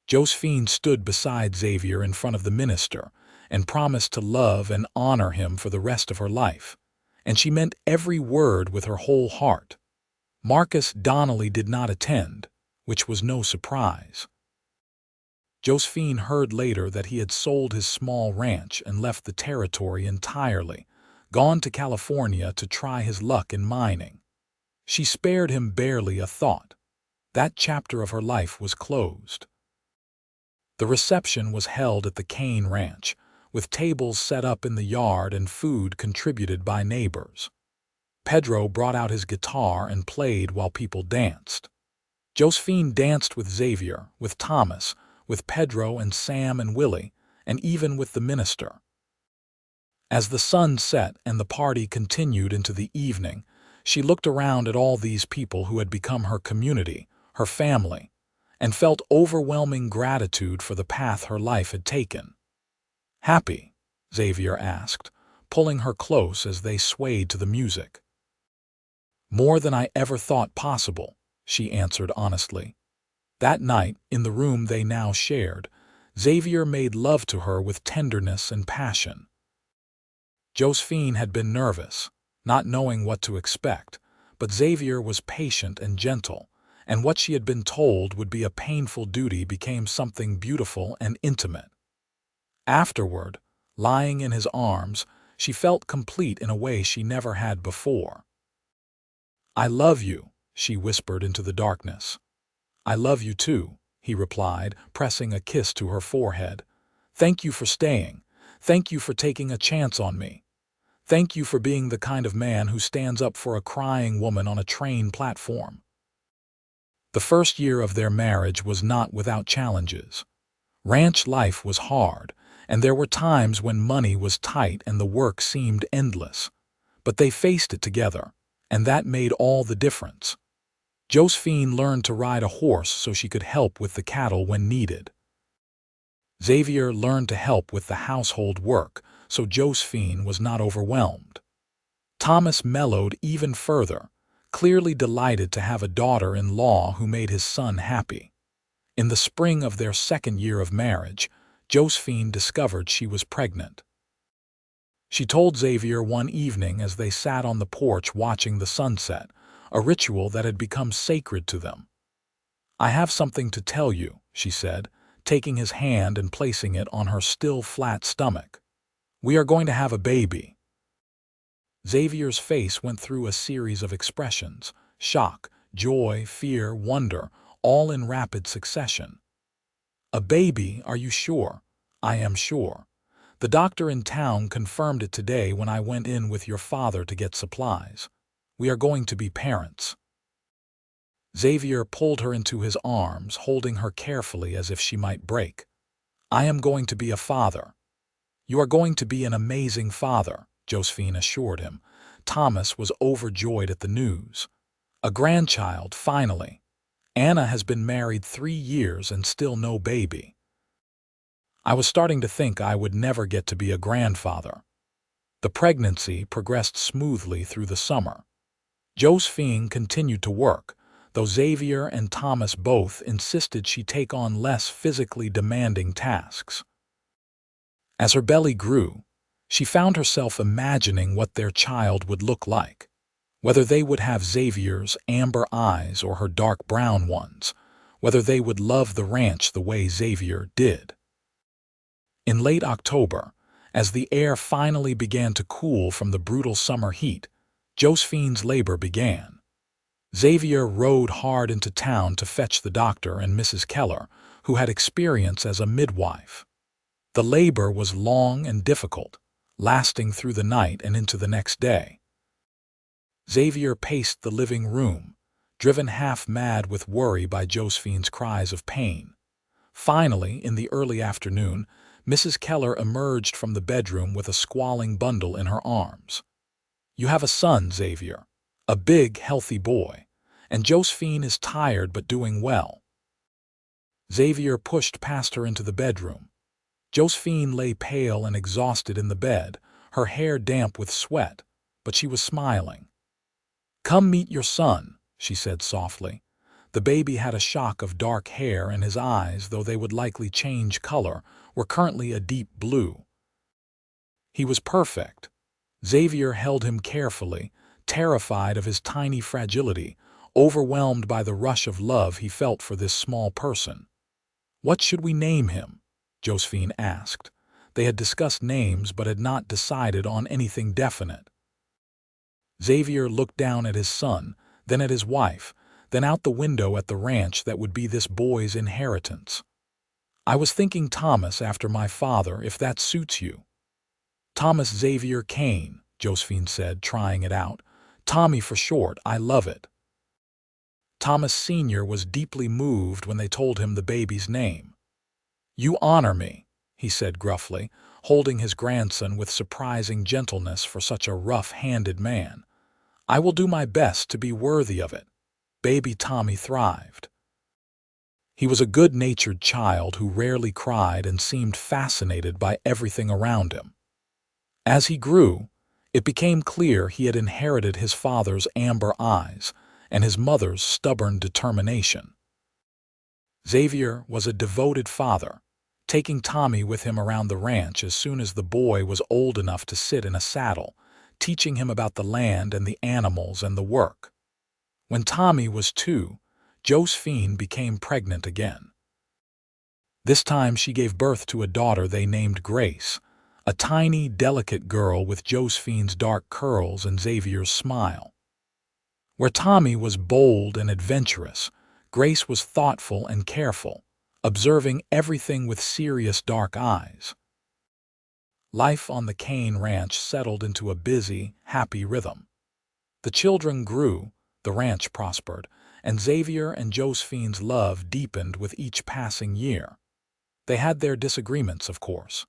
Josephine stood beside Xavier in front of the minister and promised to love and honor him for the rest of her life. And she meant every word with her whole heart. Marcus Donnelly did not attend, which was no surprise. Josephine heard later that he had sold his small ranch and left the territory entirely, gone to California to try his luck in mining. She spared him barely a thought. That chapter of her life was closed. The reception was held at the Kane Ranch, with tables set up in the yard and food contributed by neighbors. Pedro brought out his guitar and played while people danced. Josephine danced with Xavier, with Thomas, with Pedro and Sam and Willie, and even with the minister. As the sun set and the party continued into the evening, she looked around at all these people who had become her community, her family, and felt overwhelming gratitude for the path her life had taken. "Happy?" Xavier asked, pulling her close as they swayed to the music. "More than I ever thought possible," she answered honestly. That night, in the room they now shared, Xavier made love to her with tenderness and passion. Josephine had been nervous, not knowing what to expect, but Xavier was patient and gentle, and what she had been told would be a painful duty became something beautiful and intimate. Afterward, lying in his arms, she felt complete in a way she never had before. "I love you," she whispered into the darkness. "I love you too," he replied, pressing a kiss to her forehead. "Thank you for staying. Thank you for taking a chance on me. Thank you for being the kind of man who stands up for a crying woman on a train platform." The first year of their marriage was not without challenges. Ranch life was hard, and there were times when money was tight and the work seemed endless. But they faced it together, and that made all the difference. Josephine learned to ride a horse so she could help with the cattle when needed. Xavier learned to help with the household work, so Josephine was not overwhelmed. Thomas mellowed even further, clearly delighted to have a daughter-in-law who made his son happy. In the spring of their second year of marriage, Josephine discovered she was pregnant. She told Xavier one evening as they sat on the porch watching the sunset, a ritual that had become sacred to them. "I have something to tell you," she said, taking his hand and placing it on her still flat stomach. "We are going to have a baby." Xavier's face went through a series of expressions: shock, joy, fear, wonder, all in rapid succession. "A baby, are you sure?" "I am sure. The doctor in town confirmed it today when I went in with your father to get supplies. We are going to be parents." Xavier pulled her into his arms, holding her carefully as if she might break. "I am going to be a father." "You are going to be an amazing father," Josephine assured him. Thomas was overjoyed at the news. "A grandchild, finally. Anna has been married 3 years and still no baby. I was starting to think I would never get to be a grandfather." The pregnancy progressed smoothly through the summer. Josephine continued to work, though Xavier and Thomas both insisted she take on less physically demanding tasks. As her belly grew, she found herself imagining what their child would look like, whether they would have Xavier's amber eyes or her dark brown ones, whether they would love the ranch the way Xavier did. In late October, as the air finally began to cool from the brutal summer heat, Josephine's labor began. Xavier rode hard into town to fetch the doctor and Mrs. Keller, who had experience as a midwife. The labor was long and difficult, lasting through the night and into the next day. Xavier paced the living room, driven half-mad with worry by Josephine's cries of pain. Finally, in the early afternoon, Mrs. Keller emerged from the bedroom with a squalling bundle in her arms. "You have a son, Xavier. A big, healthy boy. And Josephine is tired but doing well." Xavier pushed past her into the bedroom. Josephine lay pale and exhausted in the bed, her hair damp with sweat, but she was smiling. "Come meet your son," she said softly. The baby had a shock of dark hair, and his eyes, though they would likely change color, were currently a deep blue. He was perfect. Xavier held him carefully, terrified of his tiny fragility, overwhelmed by the rush of love he felt for this small person. "What should we name him?" Josephine asked. They had discussed names but had not decided on anything definite. Xavier looked down at his son, then at his wife, then out the window at the ranch that would be this boy's inheritance. "I was thinking Thomas after my father, if that suits you." "Thomas Xavier Kane," Josephine said, trying it out. "Tommy for short, I love it." Thomas Sr. was deeply moved when they told him the baby's name. "You honor me," he said gruffly, holding his grandson with surprising gentleness for such a rough-handed man. "I will do my best to be worthy of it." Baby Tommy thrived. He was a good-natured child who rarely cried and seemed fascinated by everything around him. As he grew, it became clear he had inherited his father's amber eyes and his mother's stubborn determination. Xavier was a devoted father, taking Tommy with him around the ranch as soon as the boy was old enough to sit in a saddle, teaching him about the land and the animals and the work. When Tommy was 2, Josephine became pregnant again. This time she gave birth to a daughter they named Grace, a tiny, delicate girl with Josephine's dark curls and Xavier's smile. Where Tommy was bold and adventurous, Grace was thoughtful and careful, observing everything with serious dark eyes. Life on the Kane Ranch settled into a busy, happy rhythm. The children grew, the ranch prospered, and Xavier and Josephine's love deepened with each passing year. They had their disagreements, of course.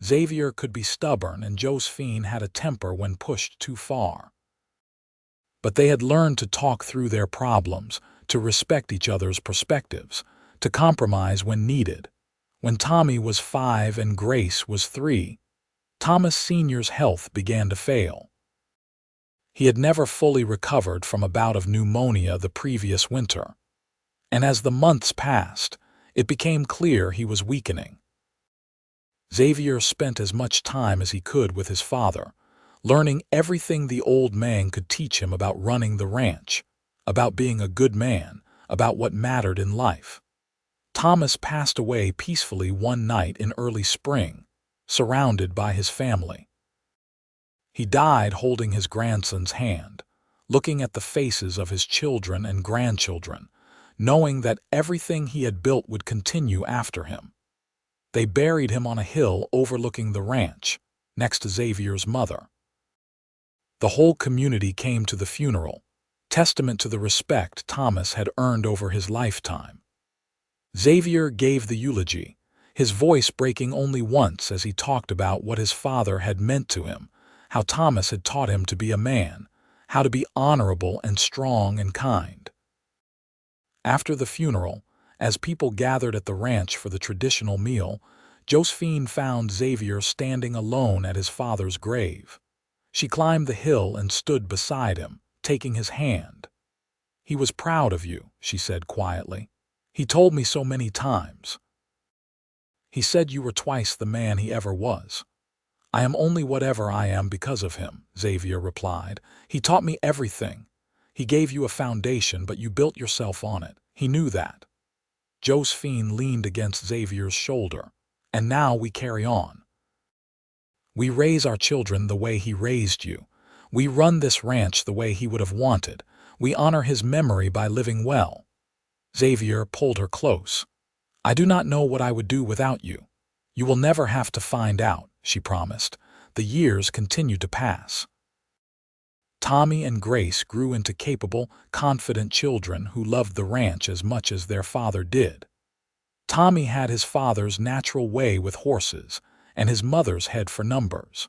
Xavier could be stubborn and Josephine had a temper when pushed too far. But they had learned to talk through their problems, to respect each other's perspectives, to compromise when needed. When Tommy was 5 and Grace was 3, Thomas Sr.'s health began to fail. He had never fully recovered from a bout of pneumonia the previous winter, and as the months passed, it became clear he was weakening. Xavier spent as much time as he could with his father, learning everything the old man could teach him about running the ranch, about being a good man, about what mattered in life. Thomas passed away peacefully one night in early spring, surrounded by his family. He died holding his grandson's hand, looking at the faces of his children and grandchildren, knowing that everything he had built would continue after him. They buried him on a hill overlooking the ranch, next to Xavier's mother. The whole community came to the funeral, testament to the respect Thomas had earned over his lifetime. Xavier gave the eulogy, his voice breaking only once as he talked about what his father had meant to him, how Thomas had taught him to be a man, how to be honorable and strong and kind. After the funeral, as people gathered at the ranch for the traditional meal, Josephine found Xavier standing alone at his father's grave. She climbed the hill and stood beside him, taking his hand. "He was proud of you," she said quietly. "He told me so many times. He said you were twice the man he ever was." "I am only whatever I am because of him," Xavier replied. "He taught me everything. He gave you a foundation, but you built yourself on it. He knew that." Josephine leaned against Xavier's shoulder. "And now we carry on. We raise our children the way he raised you. We run this ranch the way he would have wanted. We honor his memory by living well." Xavier pulled her close. "I do not know what I would do without you. You will never have to find out," she promised. The years continued to pass. Tommy and Grace grew into capable, confident children who loved the ranch as much as their father did. Tommy had his father's natural way with horses, and his mother's head for numbers.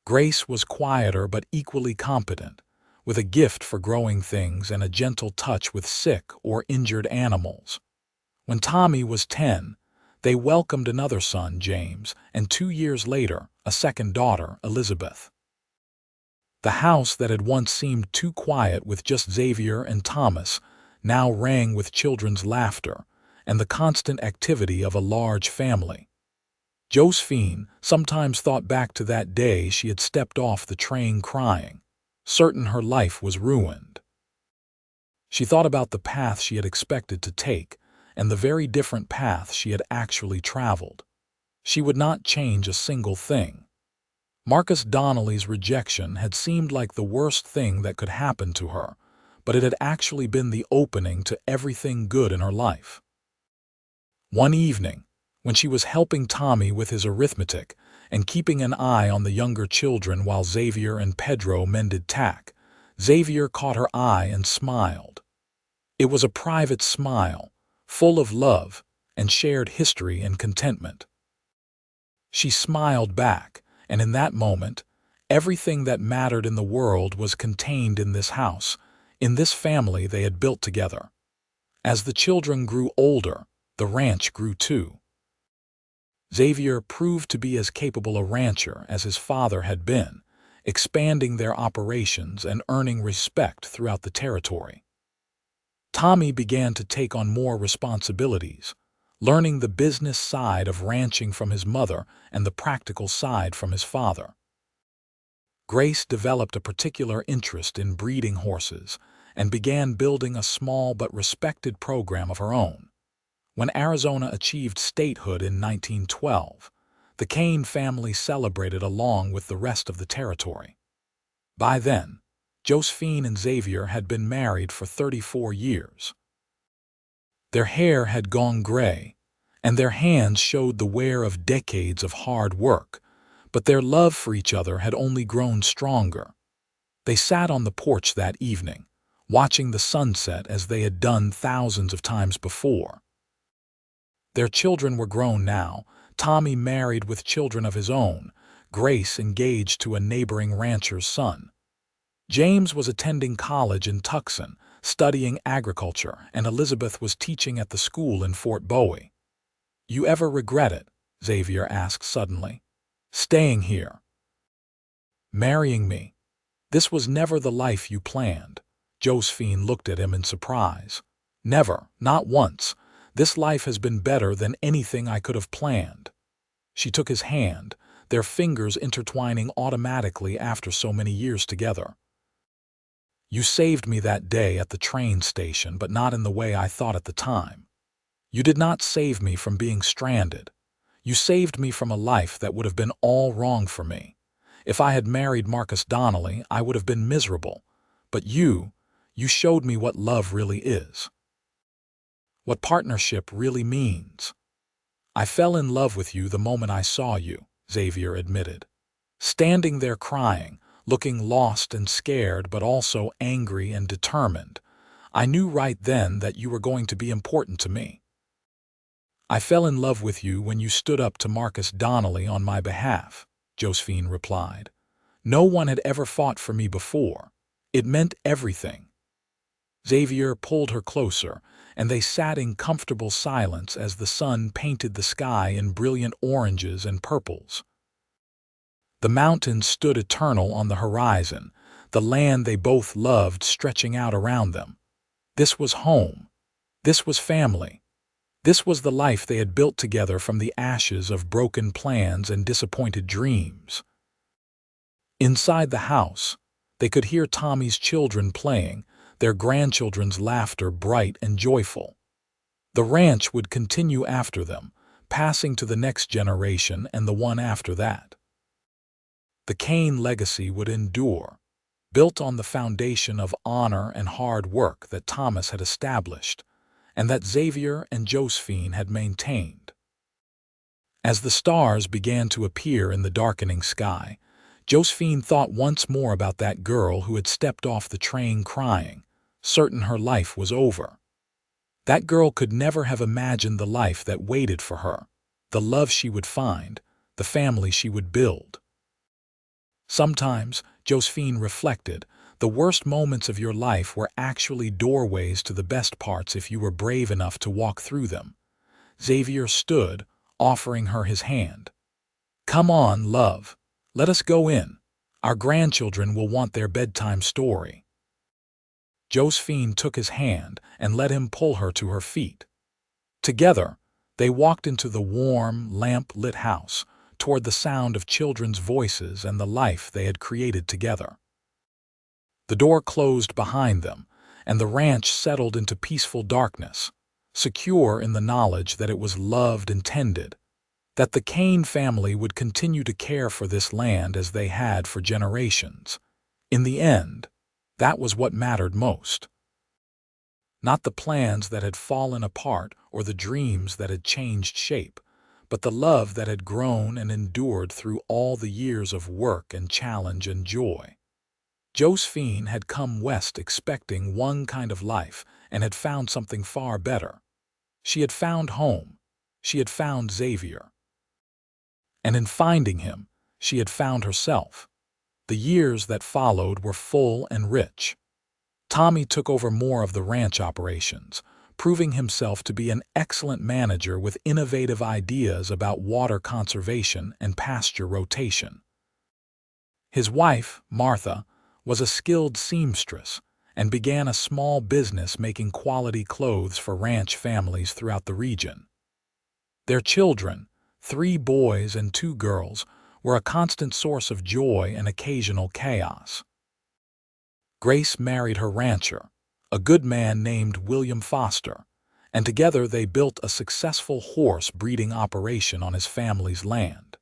Grace was quieter but equally competent, with a gift for growing things and a gentle touch with sick or injured animals. When Tommy was 10, they welcomed another son, James, and 2 years later, a second daughter, Elizabeth. The house that had once seemed too quiet with just Xavier and Thomas now rang with children's laughter and the constant activity of a large family. Josephine sometimes thought back to that day she had stepped off the train crying, certain her life was ruined. She thought about the path she had expected to take and the very different path she had actually traveled. She would not change a single thing. Marcus Donnelly's rejection had seemed like the worst thing that could happen to her, but it had actually been the opening to everything good in her life. One evening, when she was helping Tommy with his arithmetic and keeping an eye on the younger children while Xavier and Pedro mended tack, Xavier caught her eye and smiled. It was a private smile, full of love and shared history and contentment. She smiled back, and in that moment, everything that mattered in the world was contained in this house, in this family they had built together. As the children grew older, the ranch grew too. Xavier proved to be as capable a rancher as his father had been, expanding their operations and earning respect throughout the territory. Tommy began to take on more responsibilities, learning the business side of ranching from his mother and the practical side from his father. Grace developed a particular interest in breeding horses and began building a small but respected program of her own. When Arizona achieved statehood in 1912, the Kane family celebrated along with the rest of the territory. By then, Josephine and Xavier had been married for 34 years. Their hair had gone gray, and their hands showed the wear of decades of hard work, but their love for each other had only grown stronger. They sat on the porch that evening, watching the sunset as they had done thousands of times before. Their children were grown now, Tommy married with children of his own, Grace engaged to a neighboring rancher's son. James was attending college in Tucson, studying agriculture, and Elizabeth was teaching at the school in Fort Bowie. "You ever regret it?" Xavier asked suddenly. "Staying here? Marrying me? This was never the life you planned." Josephine looked at him in surprise. "Never, not once. This life has been better than anything I could have planned." She took his hand, their fingers intertwining automatically after so many years together. "You saved me that day at the train station, but not in the way I thought at the time. You did not save me from being stranded. You saved me from a life that would have been all wrong for me. If I had married Marcus Donnelly, I would have been miserable. But you showed me what love really is. What partnership really means. I fell in love with you the moment I saw you," Xavier admitted. Standing there crying, looking lost and scared but also angry and determined, "I knew right then that you were going to be important to me. I fell in love with you when you stood up to Marcus Donnelly on my behalf," Josephine replied. "No one had ever fought for me before. It meant everything." Xavier pulled her closer, and they sat in comfortable silence as the sun painted the sky in brilliant oranges and purples. The mountains stood eternal on the horizon, the land they both loved stretching out around them. This was home. This was family. This was the life they had built together from the ashes of broken plans and disappointed dreams. Inside the house, they could hear Tommy's children playing, their grandchildren's laughter bright and joyful. The ranch would continue after them, passing to the next generation and the one after that. The Kane legacy would endure, built on the foundation of honor and hard work that Thomas had established, and that Xavier and Josephine had maintained. As the stars began to appear in the darkening sky, Josephine thought once more about that girl who had stepped off the train crying, certain her life was over. That girl could never have imagined the life that waited for her, the love she would find, the family she would build. Sometimes, Josephine reflected, the worst moments of your life were actually doorways to the best parts if you were brave enough to walk through them. Xavier stood, offering her his hand. "Come on, love. Let us go in. Our grandchildren will want their bedtime story." Josephine took his hand and let him pull her to her feet. Together, they walked into the warm, lamp-lit house, toward the sound of children's voices and the life they had created together. The door closed behind them, and the ranch settled into peaceful darkness, secure in the knowledge that it was loved and tended, that the Kane family would continue to care for this land as they had for generations. In the end, that was what mattered most. Not the plans that had fallen apart or the dreams that had changed shape, but the love that had grown and endured through all the years of work and challenge and joy. Josephine had come west expecting one kind of life and had found something far better. She had found home. She had found Xavier. And in finding him, she had found herself. The years that followed were full and rich. Tommy took over more of the ranch operations, proving himself to be an excellent manager with innovative ideas about water conservation and pasture rotation. His wife, Martha, was a skilled seamstress and began a small business making quality clothes for ranch families throughout the region. Their children, 3 boys and 2 girls, were a constant source of joy and occasional chaos. Grace married her rancher, a good man named William Foster, and together they built a successful horse breeding operation on his family's land.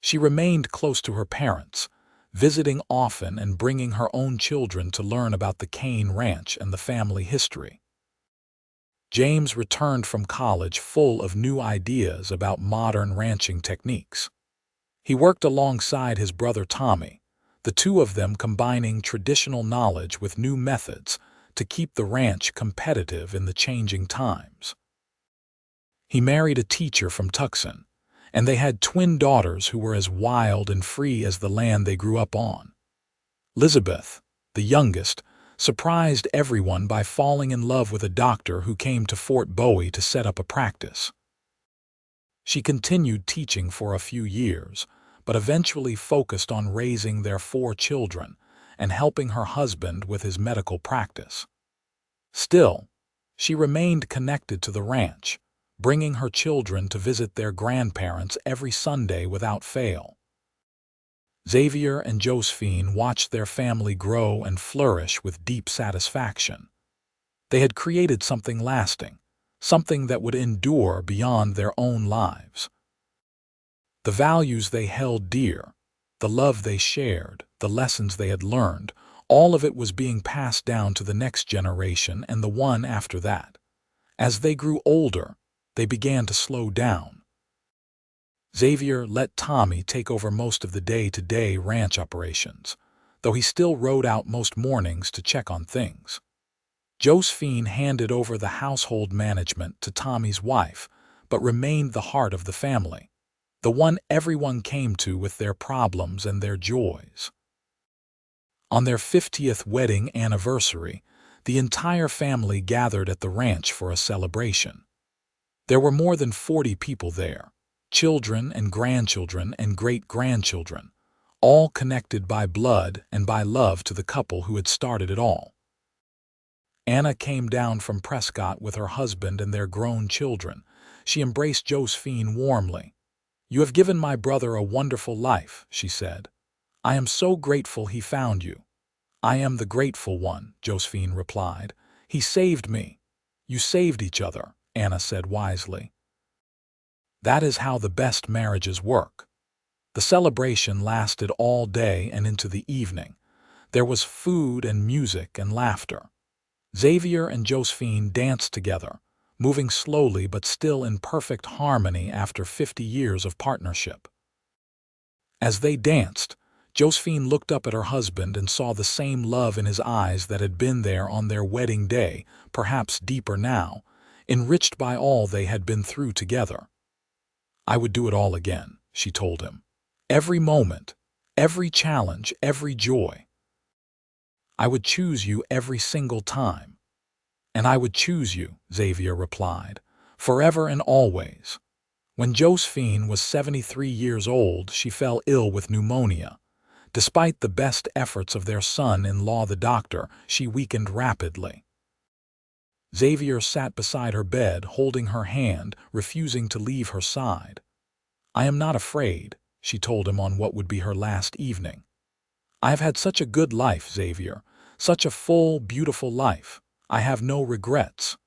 She remained close to her parents, visiting often and bringing her own children to learn about the Kane Ranch and the family history. James returned from college full of new ideas about modern ranching techniques. He worked alongside his brother Tommy, the two of them combining traditional knowledge with new methods to keep the ranch competitive in the changing times. He married a teacher from Tucson, and they had twin daughters who were as wild and free as the land they grew up on. Elizabeth, the youngest, surprised everyone by falling in love with a doctor who came to Fort Bowie to set up a practice. She continued teaching for a few years, but eventually focused on raising their 4 children and helping her husband with his medical practice. Still, she remained connected to the ranch, bringing her children to visit their grandparents every Sunday without fail. Xavier and Josephine watched their family grow and flourish with deep satisfaction. They had created something lasting, something that would endure beyond their own lives. The values they held dear, the love they shared, the lessons they had learned, all of it was being passed down to the next generation and the one after that. As they grew older, they began to slow down. Xavier let Tommy take over most of the day-to-day ranch operations, though he still rode out most mornings to check on things. Josephine handed over the household management to Tommy's wife, but remained the heart of the family, the one everyone came to with their problems and their joys. On their 50th wedding anniversary, the entire family gathered at the ranch for a celebration. There were more than 40 people there, children and grandchildren and great-grandchildren, all connected by blood and by love to the couple who had started it all. Anna came down from Prescott with her husband and their grown children. She embraced Josephine warmly. "You have given my brother a wonderful life," she said. "I am so grateful he found you." "I am the grateful one," Josephine replied. "He saved me." "You saved each other," Anna said wisely. That is how the best marriages work. The celebration lasted all day and into the evening. There was food and music and laughter. Xavier and Josephine danced together, moving slowly but still in perfect harmony after 50 years of partnership. As they danced, Josephine looked up at her husband and saw the same love in his eyes that had been there on their wedding day, perhaps deeper now, enriched by all they had been through together. "I would do it all again," she told him. "Every moment, every challenge, every joy. I would choose you every single time." "And I would choose you," Xavier replied, "forever and always." When Josephine was 73 years old, she fell ill with pneumonia. Despite the best efforts of their son-in-law, the doctor, she weakened rapidly. Xavier sat beside her bed, holding her hand, refusing to leave her side. "I am not afraid," she told him on what would be her last evening. "I have had such a good life, Xavier, such a full, beautiful life. I have no regrets."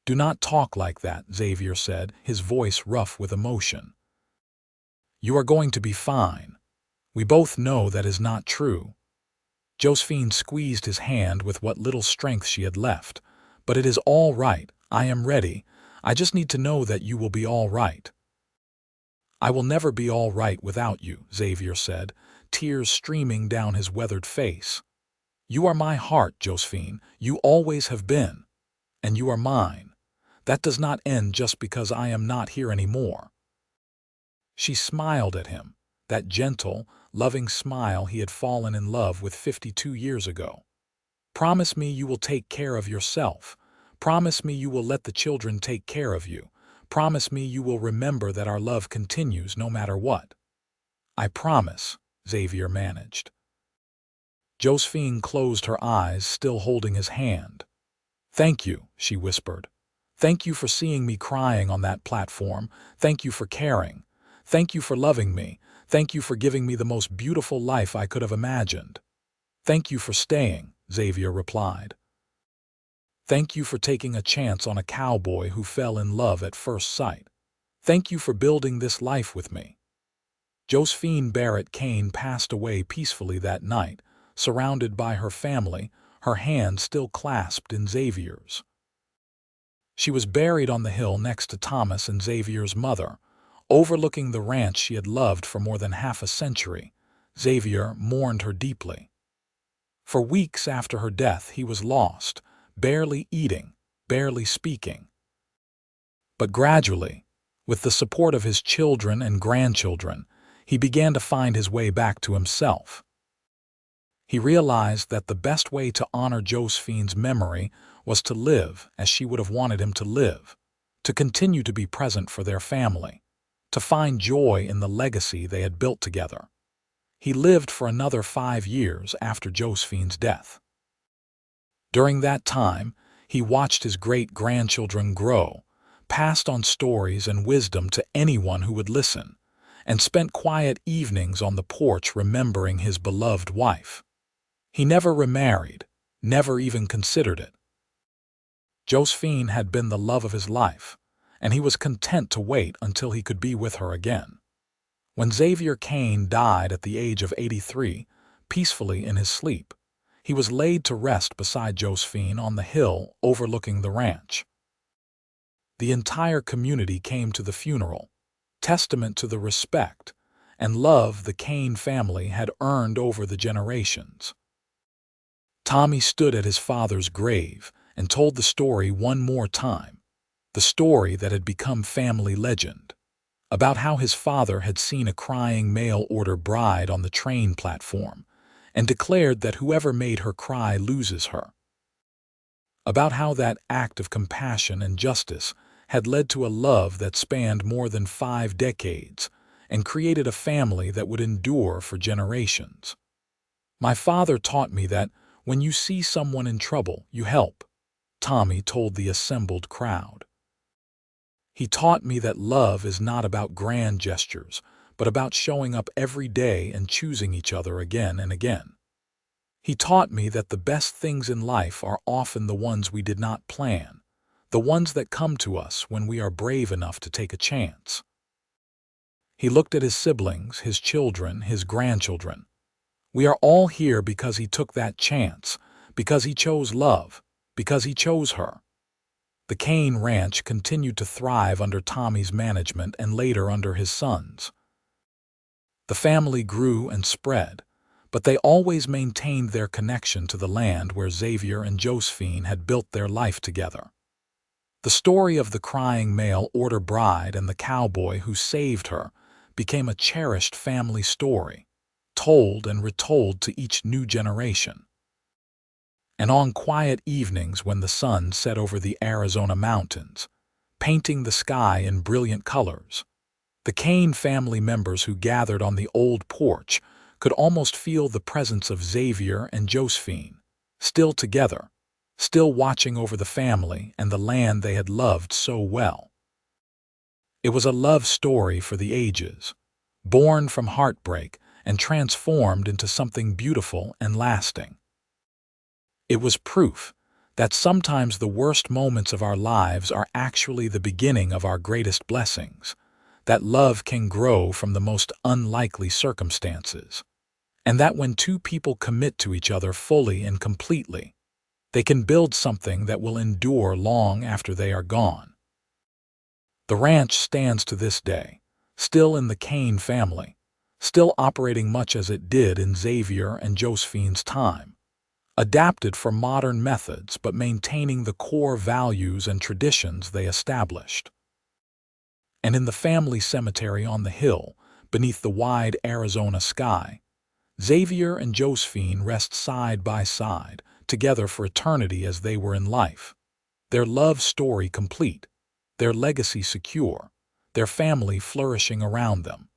"Do not talk like that," Xavier said, his voice rough with emotion. "You are going to be fine. We both know that is not true." Josephine squeezed his hand with what little strength she had left. "But it is all right. I am ready. I just need to know that you will be all right." "I will never be all right without you," Xavier said, tears streaming down his weathered face. "You are my heart, Josephine. You always have been. And you are mine. That does not end just because I am not here anymore." She smiled at him, that gentle, loving smile he had fallen in love with 52 years ago. "Promise me you will take care of yourself. Promise me you will let the children take care of you. Promise me you will remember that our love continues no matter what." "I promise," Xavier managed. Josephine closed her eyes, still holding his hand. "Thank you," she whispered. "Thank you for seeing me crying on that platform. Thank you for caring. Thank you for loving me. Thank you for giving me the most beautiful life I could have imagined." "Thank you for staying," Xavier replied. "Thank you for taking a chance on a cowboy who fell in love at first sight. Thank you for building this life with me." Josephine Barrett Kane passed away peacefully that night, surrounded by her family, her hand still clasped in Xavier's. She was buried on the hill next to Thomas and Xavier's mother, overlooking the ranch she had loved for more than half a century. Xavier mourned her deeply. For weeks after her death he was lost, barely eating, barely speaking. But gradually, with the support of his children and grandchildren, he began to find his way back to himself. He realized that the best way to honor Josephine's memory was to live as she would have wanted him to live, to continue to be present for their family, to find joy in the legacy they had built together. He lived for another 5 years after Josephine's death. During that time, he watched his great-grandchildren grow, passed on stories and wisdom to anyone who would listen, and spent quiet evenings on the porch remembering his beloved wife. He never remarried, never even considered it. Josephine had been the love of his life, and he was content to wait until he could be with her again. When Xavier Kane died at the age of 83, peacefully in his sleep, he was laid to rest beside Josephine on the hill overlooking the ranch. The entire community came to the funeral, testament to the respect and love the Kane family had earned over the generations. Tommy stood at his father's grave and told the story one more time, the story that had become family legend, about how his father had seen a crying mail-order bride on the train platform and declared that whoever made her cry loses her. About how that act of compassion and justice had led to a love that spanned more than 5 decades and created a family that would endure for generations. "My father taught me that when you see someone in trouble, you help," Tommy told the assembled crowd. "He taught me that love is not about grand gestures, but about showing up every day and choosing each other again and again. He taught me that the best things in life are often the ones we did not plan, the ones that come to us when we are brave enough to take a chance." He looked at his siblings, his children, his grandchildren. "We are all here because he took that chance, because he chose love, because he chose her." The Kane Ranch continued to thrive under Tommy's management and later under his sons. The family grew and spread, but they always maintained their connection to the land where Xavier and Josephine had built their life together. The story of the crying mail-order bride and the cowboy who saved her became a cherished family story, told and retold to each new generation. And on quiet evenings when the sun set over the Arizona mountains, painting the sky in brilliant colors, the Kane family members who gathered on the old porch could almost feel the presence of Xavier and Josephine, still together, still watching over the family and the land they had loved so well. It was a love story for the ages, born from heartbreak and transformed into something beautiful and lasting. It was proof that sometimes the worst moments of our lives are actually the beginning of our greatest blessings, that love can grow from the most unlikely circumstances, and that when two people commit to each other fully and completely, they can build something that will endure long after they are gone. The ranch stands to this day, still in the Kane family, still operating much as it did in Xavier and Josephine's time, adapted for modern methods but maintaining the core values and traditions they established. And in the family cemetery on the hill, beneath the wide Arizona sky, Xavier and Josephine rest side by side, together for eternity as they were in life, their love story complete, their legacy secure, their family flourishing around them.